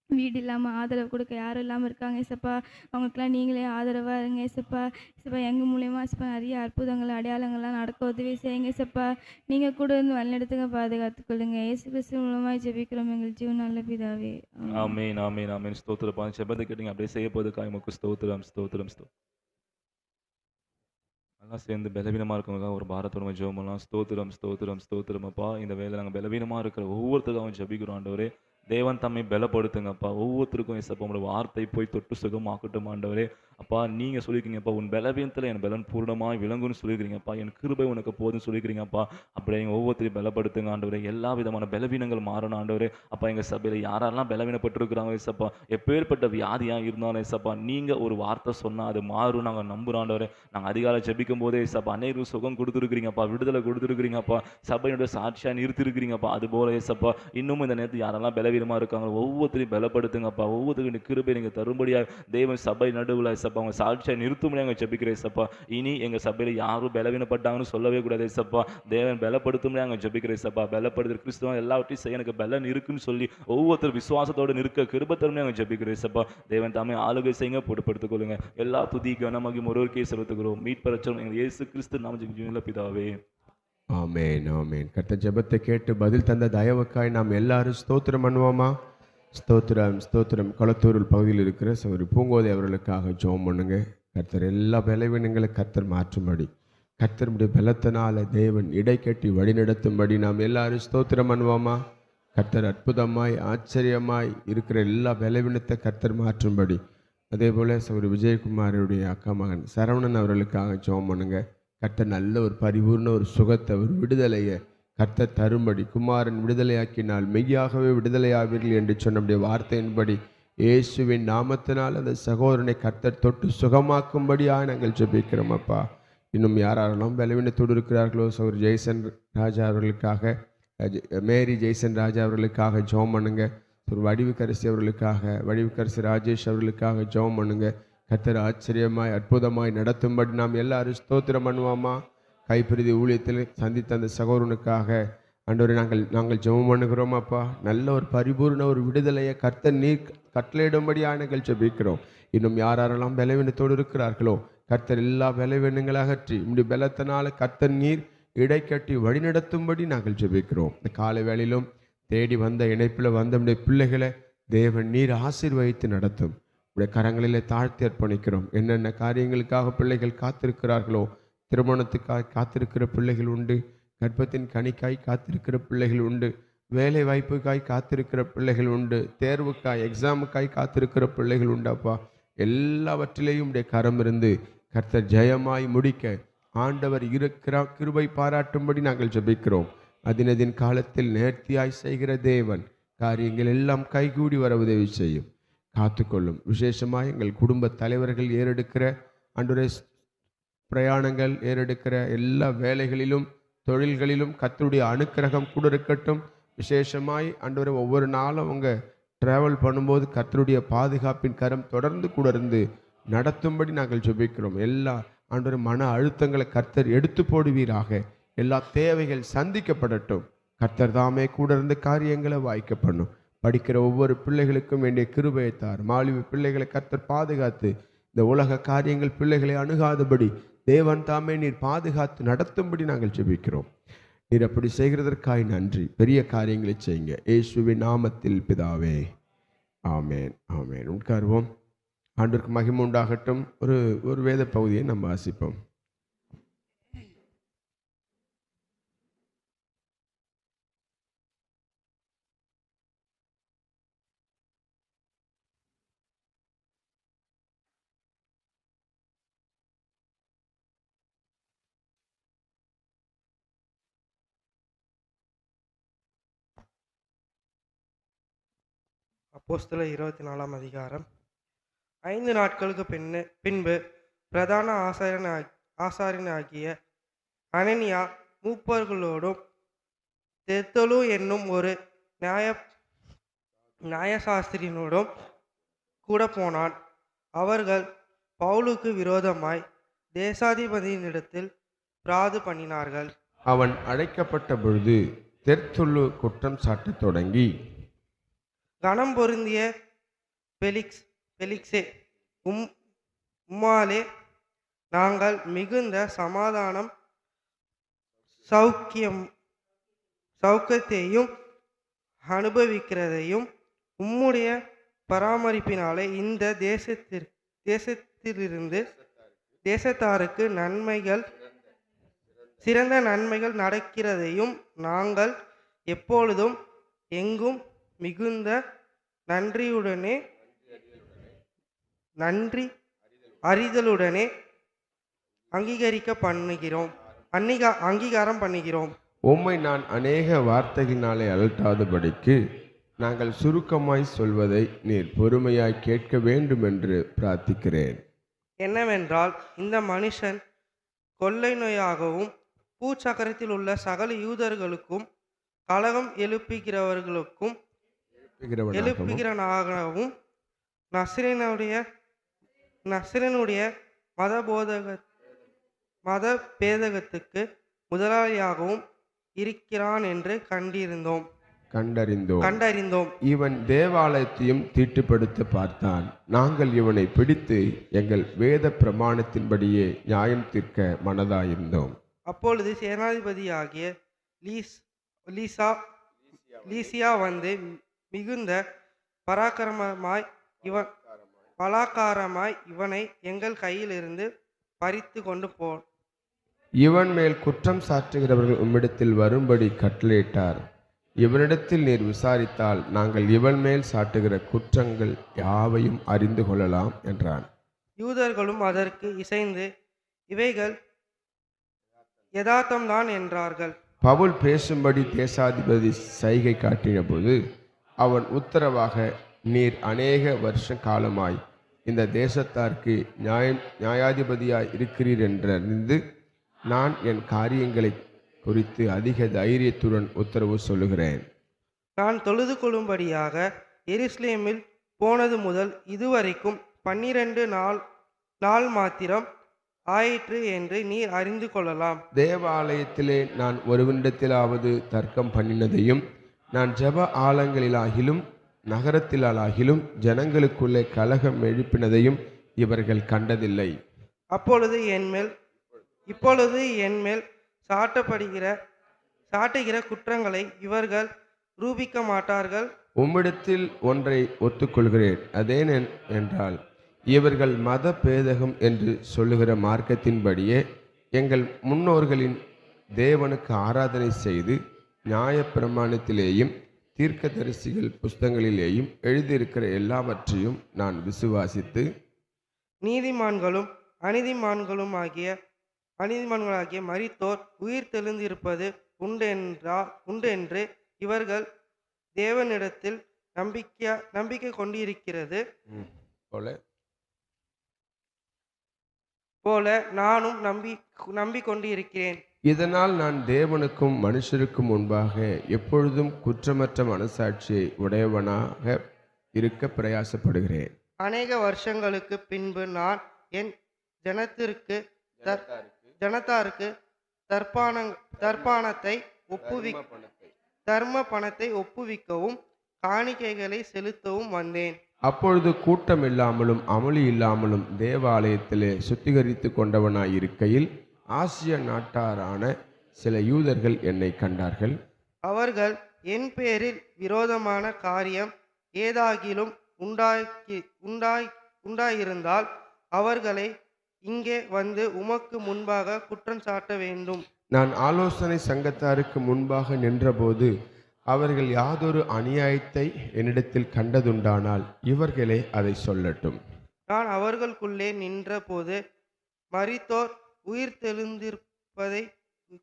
வீடு இல்லாமல் ஆதரவு கொடுக்க யாரும் இல்லாமல் இருக்காங்க ஏசப்பா. அவங்களுக்கெல்லாம் நீங்களே ஆதரவாக இருங்க ஏசப்பா. ஏசப்பா எங்கள் மூலியமாக ஏசப்பா நிறைய அற்புதங்கள் அடையாளங்கள்லாம் நடக்க உதவி செய்யுங்க ஏசப்பா. நீங்கள் கூட இருந்து வழிநடத்துங்க, பாதுகாத்துக்கொள்ளுங்க. இயேசு கிறிஸ்து மூலமாக ஜெபிக்கிறோம் எங்கள் ஜீவன் நல்ல பிதாவே. ஆமென் ஆமென் ஆமென். ஸ்தோத்திரப்பா. ஜெபத்தை கேட்டீங்க அப்படியே செய்ய போவதற்காக உமக்கு ஸ்தோத்திரம் ஸ்தோத்திரம் ஸ்தோத்திரம். எல்லாம் சேர்ந்து பலவீனமாக இருக்கவங்க ஒரு பாரத்தோட ஜெபம் பண்ணலாம். ஸ்தோத்திரம் ஸ்தோத்திரம் ஸ்தோத்திரம் அப்பா. இந்த வேலை நாங்கள் பலவீனமாக இருக்கிற ஒவ்வொருத்தருக்காகவும் ஜெபிக்கிறோம் ஆண்டவரே. தேவன் தம்மை பலப்படுத்துங்கப்பா. ஒவ்வொருத்தருக்கும் ஏசப்பா உங்களோட வார்த்தை போய் தொட்டு சுகமாக்கட்டும் ஆண்டவரே. அப்பா நீங்கள் சொல்லியிருக்கீங்கப்பா, உன் பலவீனத்தில் என் பலன் பூர்ணமாக விளங்குன்னு சொல்லியிருக்கிறீங்கப்பா. என் கிருபை உனக்கு போதுன்னு சொல்லியிருக்கிறீங்கப்பா. அப்படியே எங்கள் ஒவ்வொருத்தரையும் பலப்படுத்துங்க ஆண்டவரே. எல்லா விதமான பலவீனங்கள் மாறணும் ஆண்டவரே. அப்பா எங்கள் சபையில் யாரெல்லாம் பலவீனப்பட்டிருக்கிறாங்க ஏசப்பா, எப்பேற்பட்ட வியாதியாக இருந்தாலும் ஏசப்பா, நீங்கள் ஒரு வார்த்தை சொன்னால் அது மாறும் நாங்கள் நம்புகிறோம் ஆண்டவரே. நாங்கள் அதிகாலை ஜெபிக்கும் போதே ஏசப்பா அநேகருக்கு சுகம் கொடுத்துருக்கிறீங்கப்பா, விடுதலை கொடுத்துருக்கிறீங்கப்பா, சபையினுடைய சாட்சியாக நிறுத்திருக்கிறீங்கப்பா. அதுபோல ஏசப்பா இன்னும் இந்த நேரத்தில் யாரெல்லாம் பலவீனமாக இருக்காங்க ஒவ்வொருத்தரையும் பலப்படுத்துங்கப்பா. ஒவ்வொருத்தருக்கும் கிருபை நீங்கள் தரும்படியாக தேவன் சபை நடுவில் ஏசப்பா அவங்க சாட்சியை நிறுத்தும்படியாக நாங்கள் ஜெபிக்கிறேன் ஏசப்பா. இனி எங்கள் சபையில் யாரும் பலவீனப்பட்டாங்கன்னு சொல்லவே கூடாது ஏசப்பா. தேவன் பலப்படுத்தும்படியாக நாங்கள் ஜெபிக்கிறேன் ஏசப்பா. பலப்படுத்துகிற கிறிஸ்துவ எல்லாவற்றையும் செய்ய எனக்கு பலன் இருக்குன்னு சொல்லி ஒவ்வொருத்தர் விசுவாசத்தோடு நிற்க கிருபை தரும்படியாக நாங்கள் ஜெபிக்கிறேன் ஏசப்பா. தேவன் தாமே ஆளுகை செய்யுங்க, பொறுப்படுத்திக் கொள்ளுங்க. எல்லா துதி கனமாகியும் ஒருவருக்கே செலுத்துகிறோம். மீட்பரச்சம் எங்கள் இயேசு கிறிஸ்து நாமத்தில் ஜீவனுள்ள பிதாவே. ஆமென் ஆமென். கர்த்தர் ஜெபத்தை கேட்டு பதில் தந்த தயவுக்காய் நாம் எல்லாரும் ஸ்தோத்திரம் பண்ணுவோமா? ஸ்தோத்திரம் ஸ்தோத்திரம். கொளத்தூரில் பகுதியில் இருக்கிற ஒரு பூங்கோதை அவர்களுக்காக ஜெபம் பண்ணுங்க. கர்த்தர் எல்லா பலவீனங்களை கர்த்தர் மாற்றும்படி, கர்த்தருடைய பலத்தினால தேவன் இடை கட்டி வழிநடத்தும்படி நாம் எல்லாரும் ஸ்தோத்திரம் பண்ணுவோமா? கர்த்தர் அற்புதமாய் ஆச்சரியமாய் இருக்கிற எல்லா பலவீனத்தை கர்த்தர் மாற்றும்படி, அதே போல் ஒரு விஜயகுமாருடைய அக்கா மகன் சரவணன் அவர்களுக்காக ஜெபம் பண்ணுங்க. கர்த்தர் நல்ல ஒரு பரிபூர்ண ஒரு சுகத்தை, ஒரு விடுதலையை கர்த்தர் தரும்படி, குமாரன் விடுதலையாக்கினால் மெய்யாகவே விடுதலையாவீர்கள் என்று சொன்ன வார்த்தையின்படி இயேசுவின் நாமத்தினால் அந்த சகோதரனை கர்த்தர் தொட்டு சுகமாக்கும்படியாக நாங்கள் ஜெபிக்கிறோம் அப்பா. இன்னும் யாரெல்லாம் பலவீனத்தோடு இருக்கிறார்களோ சகோதரி ஜெய்சன் ராஜா அவர்களுக்காக, மேரி ஜெய்சன் ராஜா அவர்களுக்காக ஜெபம் பண்ணுங்க. ஒரு வடிவுக்கரசி அவர்களுக்காக, வடிவுக்கரசி ராஜேஷ் அவர்களுக்காக ஜெபம் பண்ணுங்க. கர்த்தர் ஆச்சரியமாய் அற்புதமாய் நடத்தும்படி நாம் எல்லாரும் ஸ்தோத்திரம் பண்ணுவோமா? கைப்பிரதி ஊழியத்தில் சந்தித்த அந்த சகோதரனுக்காக ஆண்டவரே நாங்கள் ஜெபம் பண்ணுகிறோம் அப்பா. நல்ல ஒரு பரிபூர்ண ஒரு விடுதலையை கர்த்தர் நீர் கட்டளையிடும்படியாக நாங்கள் ஜெபிக்கிறோம். இன்னும் யாரெல்லாம் பலவீனத்தோடு இருக்கிறார்களோ கர்த்தர் எல்லா பலவீனங்களை அகற்றி இப்படி பலத்தினால கர்த்தர் நீர் இடை கட்டி வழிநடத்தும்படி நாங்கள் ஜெபிக்கிறோம். இந்த காலை வேளையிலும் தேடி வந்த இணைப்பில் வந்த நம்முடைய பிள்ளைகளை தேவன் நீர் ஆசீர்வதித்து நடத்தும். உடைய கரங்களிலே தாழ்த்தி அர்ப்பணிக்கிறோம். என்னென்ன காரியங்களுக்காக பிள்ளைகள் காத்திருக்கிறார்களோ, திருமணத்துக்காக காத்திருக்கிற பிள்ளைகள் உண்டு, கர்ப்பத்தின் கனிக்காய் காத்திருக்கிற பிள்ளைகள் உண்டு, வேலை வாய்ப்புக்காய் காத்திருக்கிற பிள்ளைகள் உண்டு, தேர்வுக்காய் எக்ஸாமுக்காய் காத்திருக்கிற பிள்ளைகள் உண்டாப்பா. எல்லாவற்றிலேயும் உடைய கரம் இருந்து கர்த்தர் ஜெயமாய் முடிக்க ஆண்டவர் இருக்கிற கிருபை பாராட்டும்படி நாங்கள் ஜெபிக்கிறோம். அதினதின் காலத்தில் நேர்த்தியாய் செய்கிற தேவன் காரியங்கள் எல்லாம் கைகூடி வர உதவி செய்யும், காத்துக்கொள்ளும். விசேஷமாக எங்கள் குடும்ப தலைவர்கள் ஏறெடுக்கிற ஆண்டவரே பிரயாணங்கள், ஏறெடுக்கிற எல்லா வேலைகளிலும் தொழில்களிலும் கர்த்தருடைய அனுக்கிரகம் கூட இருக்கட்டும். விசேஷமாய் ஆண்டவரே ஒவ்வொரு நாளும் அவங்க ட்ராவல் பண்ணும்போது கர்த்தருடைய பாதுகாப்பின் கரம் தொடர்ந்து கூட இருந்து நடத்தும்படி நாங்கள் ஜெபிக்கிறோம். எல்லா ஆண்டவரே மன அழுத்தங்களை கர்த்தர் எடுத்து போடுவீராக. எல்லா தேவைகள் சந்திக்கப்படட்டும். கர்த்தர் தாமே கூட இருந்து காரியங்களை வாய்க்க பண்ணும். படிக்கிற ஒவ்வொரு பிள்ளைகளுக்கும் வேண்டிய கிருபையை தார். மாலிவு பிள்ளைகளை கர்த்தர் பாதுகாத்து இந்த உலக காரியங்கள் பிள்ளைகளை அணுகாதபடி தேவன் தாமே நீர் பாதுகாத்து நடத்தும்படி நாங்கள் ஜெபிக்கிறோம். நீர் அப்படி செய்கிறதற்காய் நன்றி. பெரிய காரியங்களை செய்யுங்க. இயேசுவின் நாமத்தில் பிதாவே, ஆமேன், ஆமேன். உட்காருவோம். ஆண்டவருக்கு மகிமை உண்டாகட்டும். ஒரு வேத பகுதியை நம்ம வாசிப்போம். அப்போஸ்தலர் 24ஆம் அதிகாரம். 5 நாட்களுக்கு பின்பு பிரதான ஆசாரியனாகிய அனனியா மூப்பர்களோடும் தெர்த்துல்லு என்னும் ஒரு நியாயசாஸ்திரியினோடும் கூட போனான். அவர்கள் பவுலுக்கு விரோதமாய் தேசாதிபதியினிடத்தில் பிராது பண்ணினார்கள். அவன் அழைக்கப்பட்ட பொழுது தெர்த்துல்லு குற்றம் சாட்டத் தொடங்கி, கணம் பொருந்திய பெலிக்ஸே, உம்மாலே நாங்கள் மிகுந்த சமாதானம் சௌக்கியத்தையும் அனுபவிக்கிறதையும் உம்முடைய பராமரிப்பினாலே இந்த தேசத்தாருக்கு சிறந்த நன்மைகள் நடக்கிறதையும் நாங்கள் எப்பொழுதும் எங்கும் மிகுந்த நன்றி அறிதலுடனே அங்கீகாரம் பண்ணுகிறோம். உம்மை நான் அநேக வார்த்தைகளினாலே அலட்டாதபடிக்கு நாங்கள் சுருக்கமாய் சொல்வதை நீர் பொறுமையாய் கேட்க வேண்டும் என்று பிரார்த்திக்கிறேன். என்னவென்றால், இந்த மனுஷன் கொள்ளை நோயாகவும் பூச்சக்கரத்தில் உள்ள சகல யூதர்களுக்கும் கலகம் எழுப்புகிறவர்களுக்கும் எழுப்புகிறனாகவும் நஸ்ரேனுடைய மத பேதகத்துக்கு முதலாளியாகவும் இருக்கிறான் என்று கண்டறிந்தோம். இவன் தேவாலயத்தையும் தீட்டுப்படுத்த பார்த்தான். நாங்கள் இவனை பிடித்து எங்கள் வேத பிரமாணத்தின்படியே நியாயம் தீர்க்க மனதாயிருந்தோம். அப்பொழுது சேனாதிபதியாகிய லீசியா வந்து மிகுந்த பலாக்காரமாய் இவனை எங்கள் கையிலிருந்து பறித்து கொண்டு போன். இவன் மேல் குற்றம் சாட்டுகிறவர்கள் உம்மிடத்தில் வரும்படி கட்டளையிட்டார். இவனிடத்தில் நீர் விசாரித்தால் நாங்கள் இவன் மேல் சாட்டுகிற குற்றங்கள் யாவையும் அறிந்து கொள்ளலாம் என்றான். யூதர்களும் அதற்கு இசைந்து இவைகள் யதார்த்தம்தான் என்றார்கள். பவுல் பேசும்படி தேசாதிபதி சைகை காட்டின போது அவன் உத்தரவாக, நீர் அநேக வருஷ காலமாய் இந்த தேசத்தாருக்கு நியாயாதிபதியாய் இருக்கிறீர் என்றறிந்து நான் என் காரியங்களை குறித்து அதிக தைரியத்துடன் உத்தரவு சொல்லுகிறேன். நான் தொழுது கொள்ளும்படியாக எருசலேமில் போனது முதல் இதுவரைக்கும் 12 நாள் மாத்திரம் ஆயிற்று என்று நீர் அறிந்து கொள்ளலாம். தேவாலயத்திலே நான் ஒருவனிடத்திலாவது தர்க்கம் பண்ணினதையும் நான் ஜெப ஆலயங்களிலாகிலும் நகரத்திலாகிலும் ஜனங்களுக்குள்ளே கலகம் எழுப்பினதையும் இவர்கள் கண்டதில்லை. இப்பொழுது என்மேல் சாட்டுகிற குற்றங்களை இவர்கள் ரூபிக்க மாட்டார்கள். உம்மிடத்தில் ஒன்றை ஒத்துக்கொள்கிறேன். அதேன் என்றால், இவர்கள் மத பேதகம் என்று சொல்லுகிற மார்க்கத்தின்படியே எங்கள் முன்னோர்களின் தேவனுக்கு ஆராதனை செய்து நியாய பிரமாணத்திலேயும் தீர்க்கதரிசிகள் புஸ்தகங்களிலேயும் எழுதியிருக்கிற எல்லாவற்றையும் நான் விசுவாசித்து நீதிமான்களும் அநீதிமான்களாகிய மரித்தோர் உயிர் தெழுந்திருப்பது உண்டென்று இவர்கள் தேவனிடத்தில் நம்பிக்கை கொண்டிருக்கிறது போல நானும் நம்பிக்கொண்டிருக்கிறேன். இதனால் நான் தேவனுக்கும் மனுஷருக்கும் முன்பாக எப்பொழுதும் குற்றமற்ற மனசாட்சியை உடையவனாக இருக்க பிரயாசப்படுகிறேன். அநேக வருஷங்களுக்கு பின்பு நான் என் ஜனத்தாருக்கு தர்ம பணத்தை ஒப்புவிக்கவும் காணிக்கைகளை செலுத்தவும் வந்தேன். அப்பொழுது கூட்டம் இல்லாமலும் அமளி இல்லாமலும் தேவாலயத்திலே சுத்திகரித்து கொண்டவனாயிருக்கையில் ஆசிய நாட்டாரான சில யூதர்கள் என்னை கண்டார்கள். அவர்கள் என் பேரில் விரோதமான காரியம் ஏதாகிலும் உண்டாயிருந்தால் அவர்களை இங்கே வந்து உமக்கு முன்பாக குற்றம் சாட்ட வேண்டும். நான் ஆலோசனை சங்கத்தாருக்கு முன்பாக நின்றபோது அவர்கள் யாதொரு அநியாயத்தை என்னிடத்தில் கண்டதுண்டானால் இவர்களே அதை சொல்லட்டும். நான் அவர்களுக்குள்ளே நின்ற போது மரித்தோர் உயிர்த்தெழுந்திருப்பதை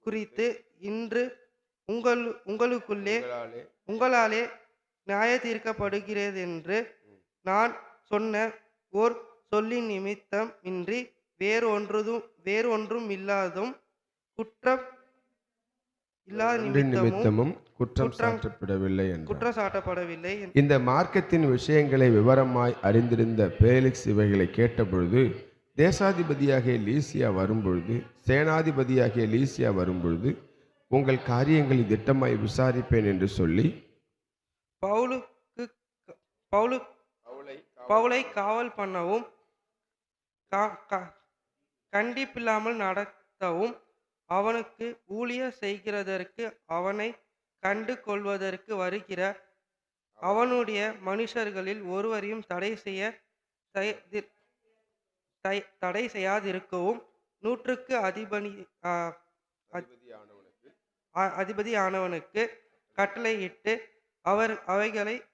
குறித்து இன்று உங்களாலே நியாய தீர்க்கப்படுகிறதென்று நான் சொன்ன ஓர் சொல்லின் நிமித்தம் இன்றி வேறொன்றும் இல்லாதும் நிமித்தமும் குற்றம் சாட்டப்படவில்லை. இந்த மார்க்கத்தின் விஷயங்களை விவரமாய் அறிந்திருந்த பேலிக்ஸ் இவைகளை கேட்டபொழுது தேசாதிபதியாகிய லீசியா வரும்பொழுது சேனாதிபதியாகிய லீசியா வரும்பொழுது உங்கள் காரியங்களை திட்டமாய் விசாரிப்பேன் என்று சொல்லி பவுலை காவல் பண்ணவும் கண்டிப்பில்லாமல் நடத்தவும் அவனுக்கு ஊழிய செய்கிறதற்கு அவனை கண்டு கொள்வதற்கு வருகிற அவனுடைய மனுஷர்களில் ஒருவரையும் தடை செய்யாதிருக்கவும் 100க்கு அதிபதியானவனுக்கு கட்டளையிட்டு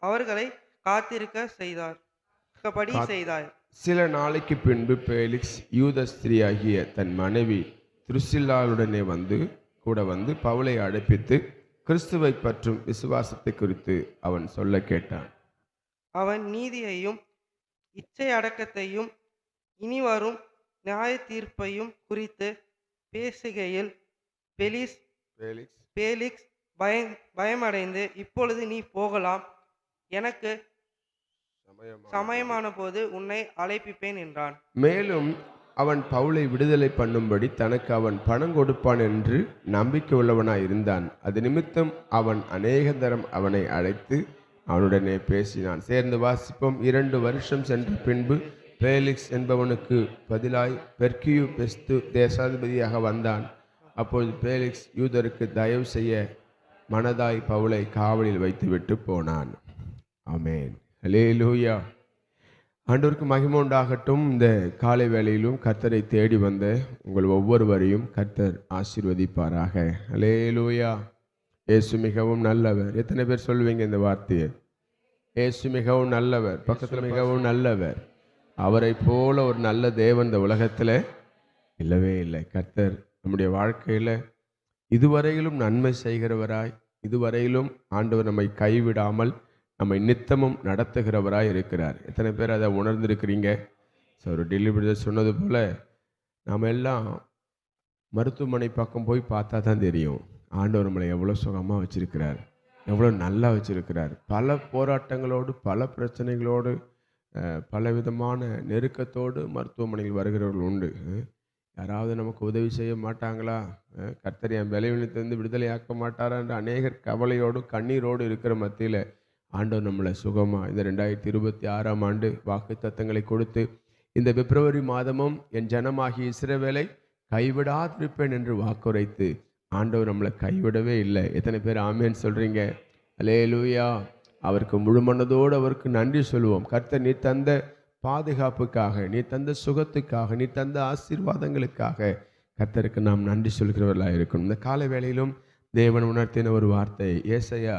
அவர்களை காத்திருக்க செய்தார். சில நாளைக்கு பின்பு பேலிக்ஸ் யூத ஸ்திரீயாகிய தன் மனைவி திருசில்லாளுடனே கூட வந்து பவுலை அழைப்பித்து கிறிஸ்துவை பற்றும் விசுவாசத்தை குறித்து அவன் சொல்ல கேட்டான். அவன் நீதியையும் இச்சை அடக்கத்தையும் இனி வரும் நியாய தீர்ப்பையும் குறித்து பேசுகையில் பேலிக்ஸ் பயமடைந்து, இப்பொழுது நீ போகலாம், எனக்கு சமயமான போது உன்னை அழைப்பிப்பேன் என்றான். மேலும் அவன் பவுலை விடுதலை பண்ணும்படி தனக்கு அவன் பணம் கொடுப்பான் என்று நம்பிக்கை உள்ளவனாய் இருந்தான். அது நிமித்தம் அவன் அநேக தரம் அவனை அழைத்து அவனுடனே பேசினான். சேர்ந்து வாசிப்போம். 2 வருஷம் சென்ற பின்பு பேலிக்ஸ் என்பவனுக்கு பதிலாய் பெர்கியு பெஸ்து தேசாதிபதியாக வந்தான். அப்பொழுது பேலிக்ஸ் யூதருக்கு தயவு செய்ய மனதாய் பவுலை காவலில் வைத்துவிட்டு போனான். ஆமென். அல்லேலூயா. ஆண்டவருக்கு மகிமை உண்டாகட்டும். இந்த காலை வேளையிலும் கர்த்தரை தேடி வந்த உங்கள் ஒவ்வொருவரையும் கர்த்தர் ஆசீர்வதிப்பாராக. அல்லேலூயா. இயேசு மிகவும் நல்லவர். எத்தனை பேர் சொல்லுவீங்க இந்த வார்த்தையை? இயேசு மிகவும் நல்லவர். பக்கத்தில் மிகவும் நல்லவர். அவரை போல ஒரு நல்ல தேவன் இந்த உலகத்தில் இல்லவே இல்லை. கர்த்தர் நம்முடைய வாழ்க்கையில் இதுவரையிலும் நன்மை செய்கிறவராய், இதுவரையிலும் ஆண்டவர் நம்மை கைவிடாமல் நம்மை நித்தமும் நடத்துகிறவராய் இருக்கிறார். எத்தனை பேர் அதை உணர்ந்திருக்கிறீங்க? ஸோ ஒரு டெலிவரி சொன்னது போல் நாம் எல்லாம் மருத்துவமனை பக்கம் போய் பார்த்தா தான் தெரியும் ஆண்டவர் நம்மளை எவ்வளோ சுகமாக வச்சுருக்கிறார், எவ்வளோ நல்லா வச்சுருக்கிறார். பல போராட்டங்களோடு, பல பிரச்சனைகளோடு, பல விதமான நெருக்கத்தோடு மருத்துவமனையில் வருகிறவர்கள் உண்டு. யாராவது நமக்கு உதவி செய்ய மாட்டாங்களா, கர்த்தர் என் பலவீனத்திலிருந்து விடுதலையாக்க மாட்டாரா என்ற அநேகர் கவலையோடு கண்ணீரோடு இருக்கிற மத்தியில் ஆண்டவர் நம்மளை சுகமாக இந்த 2026ஆம் ஆண்டு வாக்கு தத்தங்களை கொடுத்து இந்த பிப்ரவரி மாதமும் என் ஜனமாகிய இஸ்ரவேலை கைவிடாதிருப்பேன் என்று வாக்குரைத்து ஆண்டவர் நம்மளை கைவிடவே இல்லை. எத்தனை பேர் ஆமேன் சொல்கிறீங்க? அல்லேலூயா. அவருக்கு முழுமனதோடு அவருக்கு நன்றி சொல்லுவோம். கர்த்தர் நீ தந்த பாதுகாப்புக்காக, நீ தந்த சுகத்துக்காக, நீ தந்த ஆசீர்வாதங்களுக்காக கர்த்தருக்கு நாம் நன்றி சொல்கிறவர்களாக இருக்கணும். இந்த காலை வேளையிலும் தேவன் உணர்த்தின ஒரு வார்த்தை ஏசாயா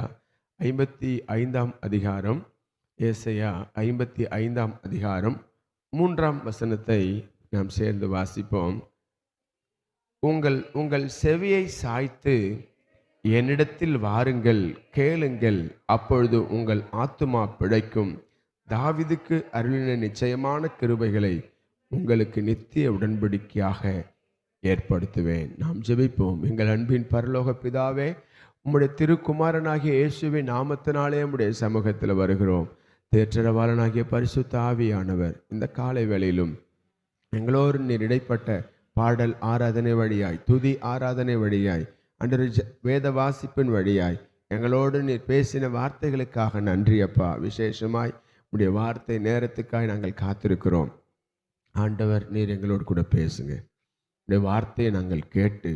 55ஆம் அதிகாரம், ஏசாயா 55ஆம் அதிகாரம் 3ஆம் வசனத்தை நாம் சேர்ந்து வாசிப்போம். உங்கள் செவியை சாய்த்து என்னிடத்தில் வாருங்கள், கேளுங்கள், அப்பொழுது உங்கள் ஆத்துமா பிழைக்கும். தாவீதுக்கு அருளின நிச்சயமான கிருபைகளை உங்களுக்கு நித்திய உடன்படிக்கையாக ஏற்படுத்துவேன். நாம் ஜெபிப்போம். எங்கள் அன்பின் பரலோக பிதாவே, உம்முடைய திருக்குமாரனாகிய இயேசுவின் நாமத்தினாலே உம்முடைய சமூகத்தில் வருகிறோம். தேற்றரவாளனாகிய பரிசுத்த ஆவியானவர் இந்த காலை வேளையிலும் எங்களோடு நீர் இடைப்பட்ட பாடல் ஆராதனை வழியாய், துதி ஆராதனை வழியாய், அன்று வேத வாசிப்பின் வழியாய் எங்களோடு நீர் பேசின வார்த்தைகளுக்காக நன்றி அப்பா. விசேஷமாய் உடைய வார்த்தை நேரத்துக்காக நாங்கள் காத்திருக்கிறோம். ஆண்டவர் நீர் எங்களோடு கூட பேசுங்க. உடைய வார்த்தையை நாங்கள் கேட்டு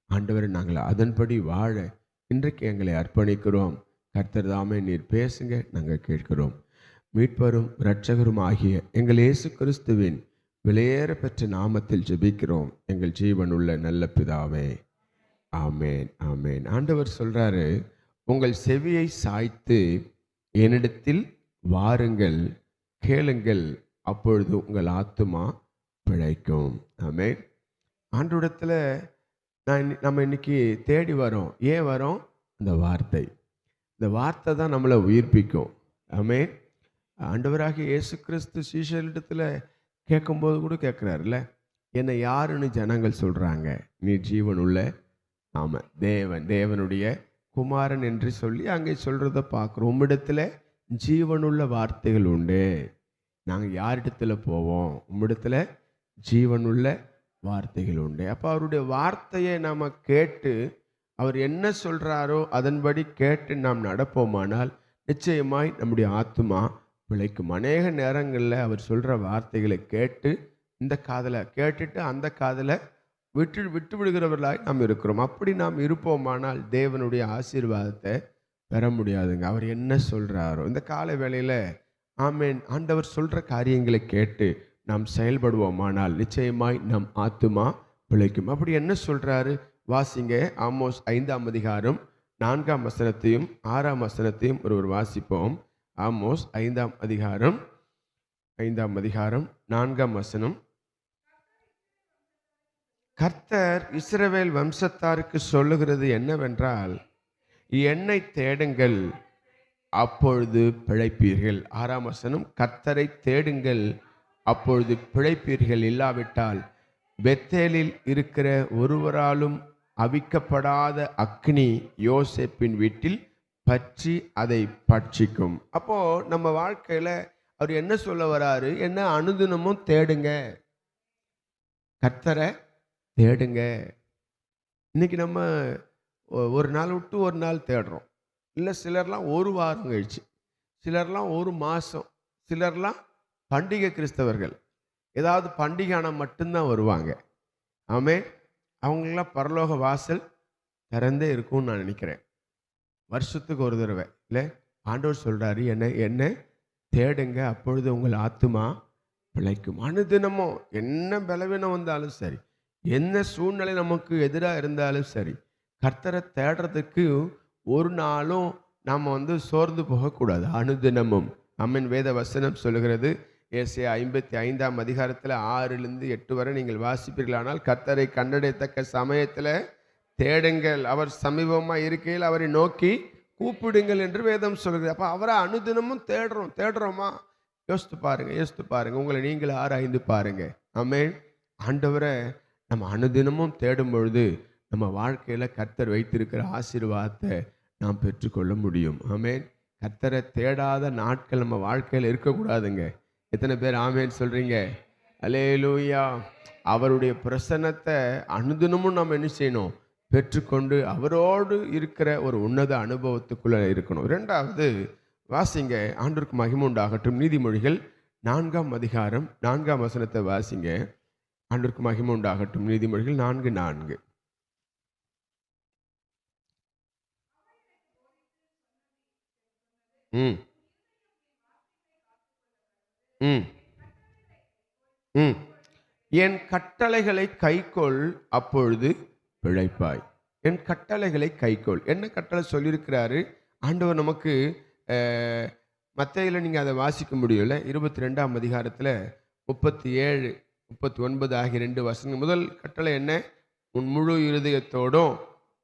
ஆண்டவரை நாங்கள் அதன்படி வாழ இன்றைக்கு எங்களை அர்ப்பணிக்கிறோம். கர்த்தர் தாமே நீர் பேசுங்க, நாங்கள் கேட்கிறோம். மீட்பரும் இரட்சகரும் ஆகிய எங்கள் இயேசு கிறிஸ்துவின் விலையேற பெற்ற நாமத்தில் ஜெபிக்கிறோம் எங்கள் ஜீவனுள்ள நல்ல பிதாவே, ஆமேன் ஆமேன். ஆண்டவர் சொல்றாரு, உங்கள் செவியை சாய்த்து என்னிடத்தில் வாருங்கள், கேளுங்கள், அப்பொழுது உங்கள் ஆத்துமா பிழைக்கும். ஆமேன். ஆண்டவரிடத்தில் நம்ம இன்னைக்கு தேடி வரோம். ஏன் வரோம்? அந்த வார்த்தை. இந்த வார்த்தை தான் நம்மளை உயிர்ப்பிக்கும். ஆமேன். ஆண்டவராகிய இயேசு கிறிஸ்து சீஷரிடத்தில் கேட்கும்போது கூட கேட்குறாருல்ல, என்னை யாருன்னு ஜனங்கள் சொல்கிறாங்க? நீ ஜீவன் உள்ள ஆமாம் தேவனுடைய குமாரன் என்று சொல்லி அங்கே சொல்கிறத பார்க்குறோம். உம்மிடத்தில் ஜீவனுள்ள வார்த்தைகள் உண்டு. நாங்கள் யாரிடத்தில் போவோம்? உம்மிடத்தில் ஜீவனுள்ள வார்த்தைகள் உண்டு. அப்போ அவருடைய வார்த்தையை நாம் கேட்டு அவர் என்ன சொல்கிறாரோ அதன்படி கேட்டு நாம் நடப்போமானால் நிச்சயமாய் நம்முடைய ஆத்துமா பிழைக்கும். அநேக நேரங்களில் அவர் சொல்கிற வார்த்தைகளை கேட்டு இந்த காதில் கேட்டுட்டு அந்த காதில் விட்டு விடுகிறவர்களாய் நாம் இருக்கிறோம். அப்படி நாம் இருப்போமானால் தேவனுடைய ஆசீர்வாதத்தை பெற முடியாதுங்க. அவர் என்ன சொல்கிறாரோ இந்த கால வேளையில் ஆமேன் ஆண்டவர் சொல்கிற காரியங்களை கேட்டு நாம் செயல்படுவோமானால் நிச்சயமாய் நம் ஆத்துமா பிழைக்கும். அப்படி என்ன சொல்கிறாரு வாசிங்க. ஆமோஸ் 5ஆம் அதிகாரம் 4ஆம் வசனத்தையும் 6ஆம் வசனத்தையும் ஒருவர் வாசிப்போம். ஆமோஸ் 5ஆம் அதிகாரம் 4ஆம் வசனம். கர்த்தர் இஸ்ரவேல் வம்சத்தாருக்கு சொல்லுகிறது என்னவென்றால், என்னை தேடுங்கள் அப்பொழுது பிழைப்பீர்கள். 6ஆம் வசனம், கர்த்தரை தேடுங்கள் அப்பொழுது பிழைப்பீர்கள், இல்லாவிட்டால் பெத்தேலில் இருக்கிற ஒருவராலும் அவிக்கப்படாத அக்னி யோசேப்பின் வீட்டில் பற்றி அதை பட்சிக்கும். அப்போ நம்ம வாழ்க்கையில அவர் என்ன சொல்ல வராரு? என்ன அனுதினமும் தேடுங்க, கர்த்தரை தேடுங்க. இன்னைக்கு நம்ம ஒரு நாள் விட்டு ஒரு நாள் தேடுறோம். இல்லை சிலர்லாம் ஒரு வாரம் கழிச்சு, சிலர்லாம் ஒரு மாதம், சிலர்லாம் பண்டிகை கிறிஸ்தவர்கள் ஏதாவது பண்டிகை ஆனால் மட்டும்தான் வருவாங்க. ஆமே, அவங்களாம் பரலோக வாசல் திறந்தே இருக்கும்னு நான் நினைக்கிறேன். வருஷத்துக்கு ஒரு தடவை இல்லை ஆண்டவர் சொல்கிறாரு, என்ன தேடுங்க அப்பொழுது உங்கள் ஆத்துமா பிழைக்கும். அனுதினமும் என்ன பலவீனம் வந்தாலும் சரி, என்ன சூழ்நிலை நமக்கு எதிராக இருந்தாலும் சரி, கர்த்தரை தேடுறதுக்கு ஒரு நாளும் நாம் சோர்ந்து போகக்கூடாது. அனுதினமும் அம்மன் வேத வசனம் சொல்லுகிறது. ஏசாயா 55ஆம் அதிகாரத்தில் 6-8 வரை நீங்கள் வாசிப்பீர்களானால், கர்த்தரை கண்டடையத்தக்க சமயத்தில் தேடுங்கள், அவர் சமீபமாக இருக்கையில் அவரை நோக்கி கூப்பிடுங்கள் என்று வேதம் சொல்கிறது. அப்போ அவரை அனுதினமும் தேடுறோமா? யோசித்து பாருங்க, உங்களை நீங்களே ஆராய்ந்து பாருங்க. ஆமென். ஆண்டவரை நம்ம அனுதினமும் தேடும் பொழுது நம்ம வாழ்க்கையில் கர்த்தர் வைத்திருக்கிற ஆசீர்வாதத்தை நாம் பெற்றுக்கொள்ள முடியும். ஆமென். கர்த்தரை தேடாத நாட்கள் நம்ம வாழ்க்கையில் இருக்கக்கூடாதுங்க. எத்தனை பேர் ஆமென் சொல்றீங்க? அல்லேலூயா. அவருடைய பிரசன்னத்தை அனுதினமும் நம்ம என்ன செய்யணும்? பெற்றுக்கொண்டு அவரோடு இருக்கிற ஒரு உன்னத அனுபவத்துக்குள்ள இருக்கணும். 2வது வாசிங்க, ஆண்டவருக்கு மகிமை உண்டாகட்டும். நீதிமொழிகள் 4ஆம் அதிகாரம் 4ஆம் வசனத்தை வாசிங்க. ஆண்டவருக்கு மகிமை உண்டாகட்டும். நீதிமொழிகள் 4:4. என் கட்டளைகளை கைக்கொள் அப்பொழுது பிழைப்பாய். என் கட்டளைகளை கைக்கொள். என்ன கட்டளை சொல்லியிருக்கிறாரு ஆண்டவர் நமக்கு? மத்தேயுல நீங்கள் அதை வாசிக்க முடியல. 22ஆம் அதிகாரத்தில் 37, 39 ஆகிய 2 வசனங்கள். முதல் கட்டளை என்ன? உன் முழு இருதயத்தோடும்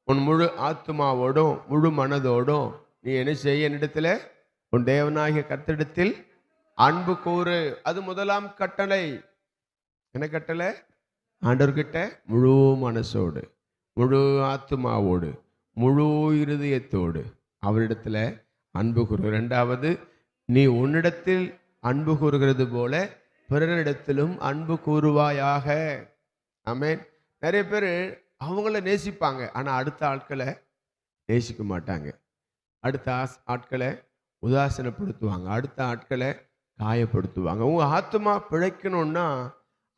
உன் முழு ஆத்துமாவோடும் முழு மனதோடும் நீ என்ன செய்ய? என்னிடத்தில் உன் தேவனாகிய கர்த்தரிடத்தில் அன்பு கூறு. அது முதலாம் கட்டளை. என்ன கட்டளை? ஆண்டவர்கிட்ட முழு மனசோடு முழு ஆத்துமாவோடு முழு இருதயத்தோடு அவரிடத்துல அன்பு கூறு. 2வது, நீ உன்னிடத்தில் அன்பு கூறுகிறது போல பிறரிடத்திலும் அன்பு கூறுவாயாக. ஆமென். நிறைய பேர் அவங்கள நேசிப்பாங்க, ஆனால் அடுத்த ஆட்களை நேசிக்க மாட்டாங்க. அடுத்த ஆட்களை உதாசீனப்படுத்துவாங்க, அடுத்த ஆட்களை காயப்படுத்துவாங்க. உங்கள் ஆத்துமா பிழைக்கணும்னா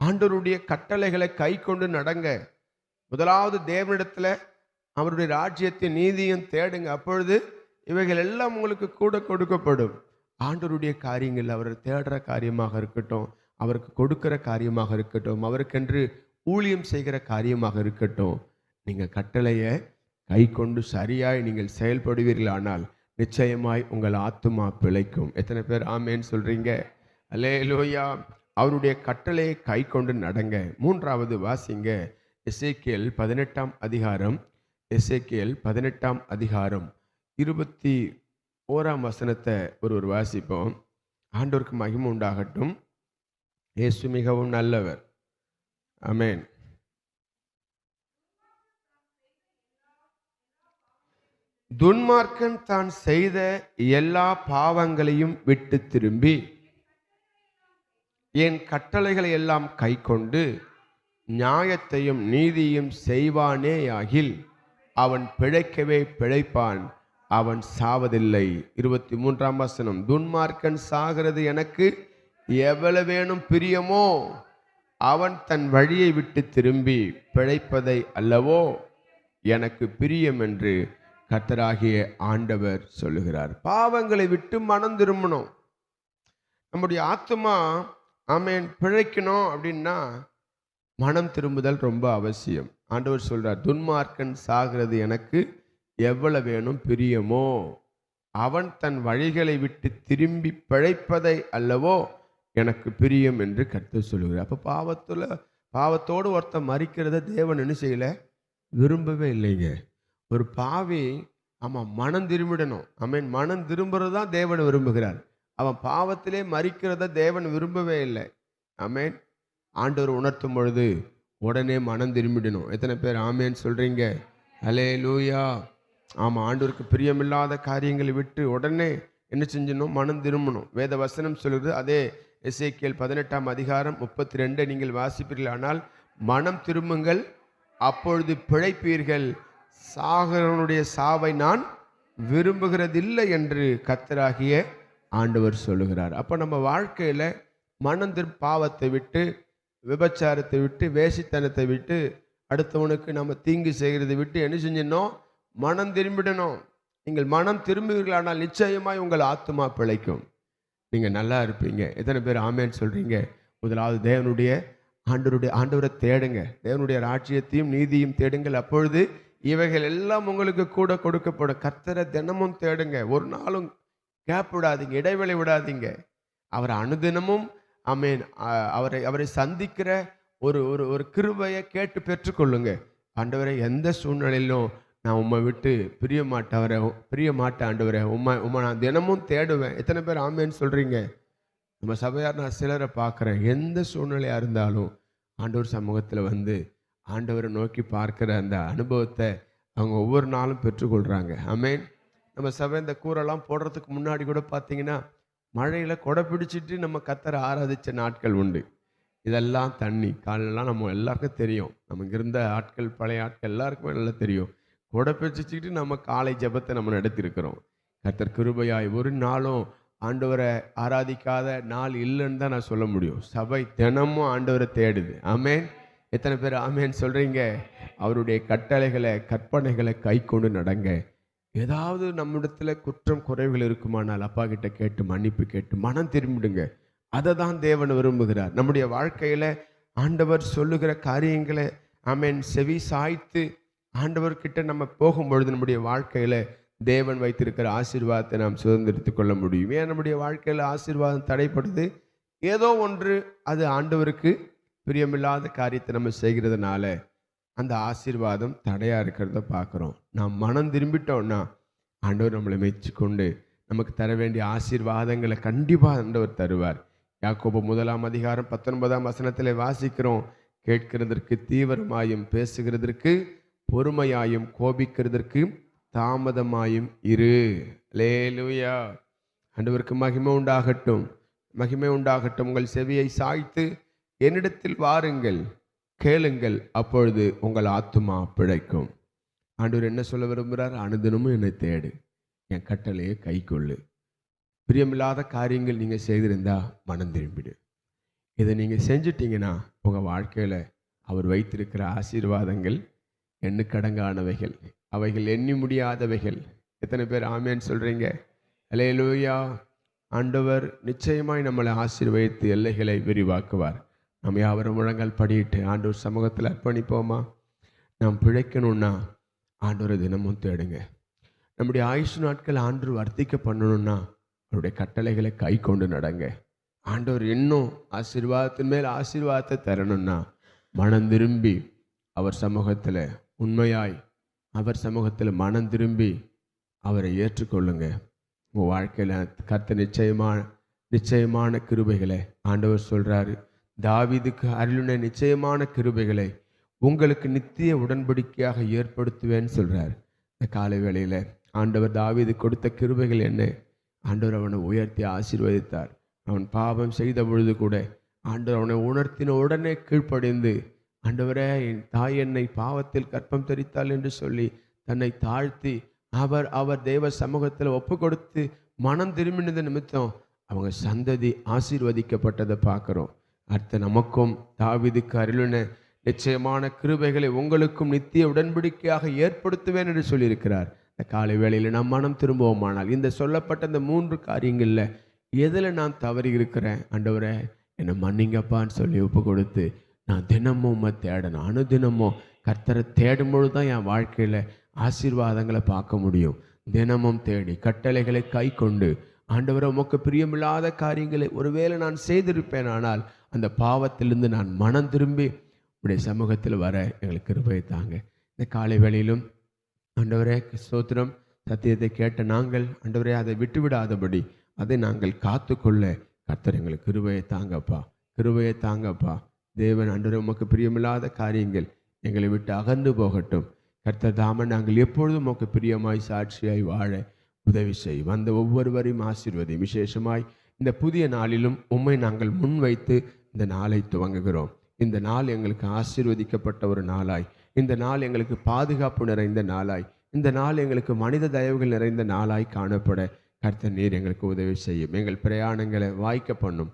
ஆண்டவருடைய கட்டளைகளை கை கொண்டு நடங்க. முதலாவது தேவனிடத்துல அவருடைய ராஜ்யத்தின் நீதியும் தேடுங்க, அப்பொழுது இவைகள் எல்லாம் உங்களுக்கு கூட கொடுக்கப்படும். ஆண்டவருடைய காரியங்கள் அவர் தேடுற காரியமாக இருக்கட்டும், அவருக்கு கொடுக்கிற காரியமாக இருக்கட்டும், அவருக்கென்று ஊழியம் செய்கிற காரியமாக இருக்கட்டும், நீங்கள் கட்டளையை கை கொண்டு சரியாய் நீங்கள் செயல்படுவீர்களானால் நிச்சயமாய் உங்கள் ஆத்துமா பிழைக்கும். எத்தனை பேர் ஆமேன்னு சொல்றீங்க? அல்லேலூயா. அவருடைய கட்டளையை கை கொண்டு நடங்க. மூன்றாவது வாசிங்க, எசேக்கியேல் 18ஆம் அதிகாரம். எசேக்கியேல் 18ஆம் அதிகாரம் 21ஆம் வசனத்தை ஒரு வாசிப்போம். ஆண்டவருக்கு மகிமை உண்டாகட்டும். இயேசு மிகவும் நல்லவர். ஆமென். துன்மார்க்கன் தான் செய்த எல்லா பாவங்களையும் விட்டு திரும்பி என் கட்டளைகளை எல்லாம் கை கொண்டு நியாயத்தையும் நீதியும் செய்வானேயாகில் அவன் பிழைக்கவே பிழைப்பான், அவன் சாவதில்லை. 23ஆம் வசனம், துன்மார்க்கன் சாகிறது எனக்கு எவ்வளவேனும் பிரியமோ, அவன் தன் வழியை விட்டு திரும்பி பிழைப்பதை அல்லவோ எனக்கு பிரியம் என்று கர்த்தராகிய ஆண்டவர் சொல்லுகிறார். பாவங்களை விட்டு மனம் திரும்பணும். நம்முடைய ஆத்துமா ஆமென் பிழைக்கணும் அப்படின்னா மனம் திரும்புதல் ரொம்ப அவசியம். ஆண்டவர் சொல்றார், துன்மார்க்கன் சாகிறது எனக்கு எவ்வளவு வேணும் பிரியமோ, அவன் தன் வழிகளை விட்டு திரும்பி பிழைப்பதை அல்லவோ எனக்கு பிரியம் என்று கர்த்தர் சொல்லுகிறார். அப்போ பாவத்தோடு ஒருத்தன் மறிக்கிறத தேவன் என்ன செய்யல, விரும்பவே இல்லைங்க. ஒரு பாவி ஆமாம் மனம் திரும்பிடணும். ஆமென். மனம் திரும்புறது தான் தேவன் விரும்புகிறார். அவன் பாவத்திலே மறிக்கிறத தேவன் விரும்பவே இல்லை. ஆமென். ஆண்டவர் உணர்த்தும் பொழுது உடனே மனம் திரும்பிடணும். எத்தனை பேர் ஆமேன்னு சொல்றீங்க? அல்லேலூயா. ஆமாம், ஆண்டவருக்கு பிரியமில்லாத காரியங்களை விட்டு உடனே என்ன செஞ்சணும், மனம் திரும்பணும். வேத வசனம் சொல்லுறது அதே எசேக்கியேல் 18ஆம் அதிகாரம் 32 நீங்கள் வாசிப்பீர்கள். ஆனால் மனம் திரும்புங்கள், அப்பொழுது பிழைப்பீர்கள், சாகரனுடைய சாவை நான் விரும்புகிறதில்லை என்று கர்த்தராகிய ஆண்டவர் சொல்லுகிறார். அப்போ நம்ம வாழ்க்கையில் மனம் பாவத்தை விட்டு, விபச்சாரத்தை விட்டு, வேசித்தனத்தை விட்டு, அடுத்தவனுக்கு நம்ம தீங்கு செய்கிறதை விட்டு என்ன செஞ்சிடணும், மனம் திரும்பிடணும். நீங்கள் மனம் திரும்புவீர்களானால் நிச்சயமாய் உங்கள் ஆத்துமா பிழைக்கும், நீங்கள் நல்லா இருப்பீங்க. எத்தனை பேர் ஆமேன்னு சொல்கிறீங்க? முதலாவது ஆண்டவரை தேடுங்க, தேவனுடைய ராஜ்யத்தையும் நீதியும் தேடுங்கள், அப்பொழுது இவைகள் எல்லாம் உங்களுக்கு கூட கொடுக்கப்படும். கர்த்தரை தினமும் தேடுங்க, ஒரு நாளும் கேப் விடாதீங்க, இடைவெளி விடாதீங்க. அவர் அனுதினமும் ஆமென் அவரை சந்திக்கிற ஒரு கிருபையை கேட்டு பெற்றுக்கொள்ளுங்க. ஆண்டவரை எந்த சூழ்நிலையிலும் நான் உம்மை விட்டு பிரிய மாட்டேன் ஆண்டவரே, உம்மை நான் தினமும் தேடுவேன். எத்தனை பேர் ஆமேன்னு சொல்றீங்க? நம்ம சபையார் நான் சிலரை பார்க்குறேன், எந்த சூழ்நிலையாக இருந்தாலும் ஆண்டவர் சமூகத்தில் வந்து ஆண்டவரை நோக்கி பார்க்குற அந்த அனுபவத்தை அவங்க ஒவ்வொரு நாளும் பெற்றுக்கொள்கிறாங்க. ஆமேன். நம்ம சபை இந்த கூரெல்லாம் போடுறதுக்கு முன்னாடி கூட பார்த்தீங்கன்னா மழையில் கொடை பிடிச்சிட்டு நம்ம கர்த்தரை ஆராதித்த நாட்கள் உண்டு. இதெல்லாம் தண்ணி காலெல்லாம் நம்ம எல்லாருக்கும் தெரியும், நமக்கு இருந்த ஆட்கள் பழைய ஆட்கள் எல்லாருக்குமே நல்லா தெரியும். கொடை பிடிச்சிட்டு நம்ம காலை ஜெபத்தை நம்ம நடத்தியிருக்கிறோம். கர்த்தர் கிருபையாய் ஒரு நாளும் ஆண்டவரை ஆராதிக்காத நாள் இல்லைன்னு தான் நான் சொல்ல முடியும். சபை தினமும் ஆண்டவரை தேடுது. ஆமேன். எத்தனை பேர் ஆமேன்னு சொல்கிறீங்க? அவருடைய கட்டளைகளை கற்பனைகளை கை கொண்டு நடங்க. ஏதாவது நம்மிடத்தில் குற்றம் குறைவுகள் இருக்குமானால் அப்பா கிட்ட கேட்டு மன்னிப்பு கேட்டு மனம் திரும்பிடுங்க. அதை தான் தேவன் விரும்புகிறார். நம்முடைய வாழ்க்கையில் ஆண்டவர் சொல்லுகிற காரியங்களை ஆமேன் செவி சாய்த்து ஆண்டவர்கிட்ட நம்ம போகும்பொழுது நம்முடைய வாழ்க்கையில் தேவன் வைத்திருக்கிற ஆசீர்வாதத்தை நாம் சுதந்திரித்து கொள்ள முடியும். ஏன் நம்முடைய வாழ்க்கையில் ஆசீர்வாதம் தடைப்படுது? ஏதோ ஒன்று அது ஆண்டவருக்கு பிரியமில்லாத காரியத்தை நம்ம செய்கிறதுனால அந்த ஆசீர்வாதம் தடையாக இருக்கிறத பார்க்குறோம். நாம் மனம் திரும்பிட்டோம்னா ஆண்டவர் நம்மளை மெச்சிக்கொண்டு நமக்கு தர வேண்டிய ஆசீர்வாதங்களை கண்டிப்பாக ஆண்டவர் தருவார். யாக்கோபு 1ஆம் அதிகாரம் 19ஆம் வசனத்தில் வாசிக்கிறோம், கேட்கிறதற்கு தீவிரமாயும் பேசுகிறதற்கு பொறுமையாயும் கோபிக்கிறதற்கு தாமதமாயும் இரு. அல்லேலூயா. ஆண்டவருக்கு மகிமை உண்டாகட்டும், மகிமை உண்டாகட்டும். உங்கள் செவியை சாய்த்து என்னிடத்தில் வாருங்கள், கேளுங்கள், அப்பொழுது உங்கள் ஆத்துமா பிழைக்கும். ஆண்டவர் என்ன சொல்ல விரும்புகிறார்? அனுதினமும் என்னை தேடு, என் கட்டளையை கை கொள்ளு. பிரியமில்லாத காரியங்கள் நீங்கள் செய்திருந்தா மனம் திரும்பிடு. இதை நீங்கள் செஞ்சிட்டிங்கன்னா உங்கள் வாழ்க்கையில் அவர் வைத்திருக்கிற ஆசீர்வாதங்கள் எண்ணுக்கடங்கானவைகள், அவைகள் எண்ணி முடியாதவைகள். எத்தனை பேர் ஆமேன்னு சொல்கிறீங்க? அல்லேலூயா. ஆண்டவர் நிச்சயமாய் நம்மளை ஆசீர்வதித்து எல்லைகளை விரிவாக்குவார். நம்ம யாவரும் முழங்கால் படியிட்டு ஆண்டவர் சமூகத்தில் அர்ப்பணிப்போமா? நாம் பிழைக்கணும்னா ஆண்டவரை தினமும் தேடுங்க. நம்முடைய ஆயுசு நாட்கள் ஆண்டவர் வர்த்திக்க பண்ணணும்னா அவருடைய கட்டளைகளை கை கொண்டு நடங்க. ஆண்டவர் இன்னும் ஆசீர்வாதத்தின் மேல் ஆசீர்வாதத்தை தரணும்னா மனம் திரும்பி அவர் சமூகத்தில் உண்மையாய் அவர் சமூகத்தில் மனம் திரும்பி அவரை ஏற்றுக்கொள்ளுங்க. உங்கள் வாழ்க்கையில் கர்த்தர் நிச்சயமான கிருபைகளை ஆண்டவர் சொல்கிறாரு. தாவீதுக்கு அருளின நிச்சயமான கிருபைகளை உங்களுக்கு நித்திய உடன்படிக்கையாக ஏற்படுத்துவேன்னு சொல்கிறார். இந்த காலை வேளையில் ஆண்டவர் தாவீது கொடுத்த கிருபைகள் என்ன? ஆண்டவர் அவனை உயர்த்தி ஆசீர்வதித்தார். அவன் பாவம் செய்த பொழுது கூட ஆண்டவர் அவனை உணர்த்தின உடனே கீழ்ப்படிந்து, ஆண்டவரே என் தாய் என்னை பாவத்தில் கற்பம் தரித்தாள் என்று சொல்லி தன்னை தாழ்த்தி அவர் தேவ சமூகத்தில் ஒப்பு கொடுத்து மனம் திரும்பினது நிமித்தம் அவங்க சந்ததி ஆசீர்வதிக்கப்பட்டதை பார்க்குறோம். அடுத்த நமக்கும் தாவீதுக்கு அருளின நிச்சயமான கிருபைகளை உங்களுக்கும் நித்திய உடன்படிக்கையாக ஏற்படுத்துவேன் என்று சொல்லியிருக்கிறார். இந்த காலை வேளையில் நாம் மனம் திரும்புவோமானால் இந்த சொல்லப்பட்ட இந்த 3 காரியங்களில் எதில் நான் தவறி இருக்கிறேன், ஆண்டவரே என்னை மன்னிங்கப்பான்னு சொல்லி ஒப்பு கொடுத்து நான் தினமும் தேடணும். அனுதினமும் கர்த்தரை தேடும் பொழுது தான் என் வாழ்க்கையில் ஆசீர்வாதங்களை பார்க்க முடியும். தினமும் தேடி கட்டளைகளை கை கொண்டு, ஆண்டவரை உமக்கு பிரியமில்லாத காரியங்களை ஒருவேளை நான் செய்திருப்பேன், ஆனால் அந்த பாவத்திலிருந்து நான் மனம் திரும்பி உடைய சமூகத்தில் வர எங்களுக்கு கிருபை தாங்க. இந்த காலை வேளையிலும் ஆண்டவரே ஸ்தோத்திரம், சத்தியத்தை கேட்ட நாங்கள் ஆண்டவரே அதை விட்டுவிடாதபடி அதை நாங்கள் காத்து கொள்ள கர்த்தர் எங்களுக்கு கிருபையை தாங்கப்பா, கிருபையை தாங்கப்பா. தேவன் ஆண்டவரே உமக்கு பிரியமில்லாத காரியங்கள் எங்களை விட்டு அகன்று போகட்டும். கர்த்தர் தாம நாங்கள் எப்பொழுதும் உமக்கு பிரியமாய் சாட்சியாய் வாழ உதவி செய். வந்த ஒவ்வொருவரையும் ஆசீர்வதி. விசேஷமாய் இந்த புதிய நாளிலும் உம்மை நாங்கள் முன்வைத்து இந்த நாளை துவங்குகிறோம். இந்த நாள் எங்களுக்கு ஆசீர்வதிக்கப்பட்ட ஒரு நாளாய், இந்த நாள் எங்களுக்கு பாதுகாப்பு நிறைந்த நாளாய், இந்த நாள் எங்களுக்கு மனித தயவுகள் நிறைந்த நாளாய் காணப்பட கர்த்தர் நீர் எங்களுக்கு உதவி செய்யும். எங்கள் பிரயாணங்களை வாய்க்க பண்ணும்.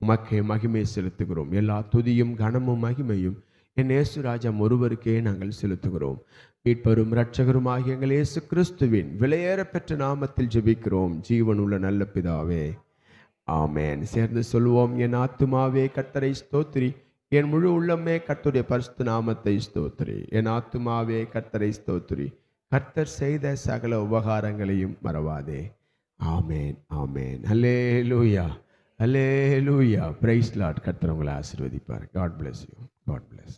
உமக்கே மகிமை செலுத்துகிறோம். எல்லா துதியும் கனமும் மகிமையும் என் இயேசு ராஜா ஒருவருக்கே நாங்கள் செலுத்துகிறோம். மீட்பரும் இரட்சகருமாகிய எங்கள் இயேசு கிறிஸ்துவின் விலையேற பெற்ற நாமத்தில் ஜெபிக்கிறோம் ஜீவனுள்ள நல்ல பிதாவே, ஆமேன். சேர்ந்து சொல்வோம். என் ஆத்துமாவே கர்த்தரை ஸ்தோத்திரி, என் முழு உள்ளமே கர்த்தருடைய பரிசுத்த நாமத்தை ஸ்தோத்திரி. என் ஆத்துமாவே கர்த்தரை ஸ்தோத்திரி, கர்த்தர் செய்த சகல உபகாரங்களையும் மறவாதே. ஆமேன், ஆமேன். அல்லேலூயா, அல்லேலூயா. Praise Lord. கர்த்தர் உங்களை ஆசீர்வதிப்பார். God bless you. God bless.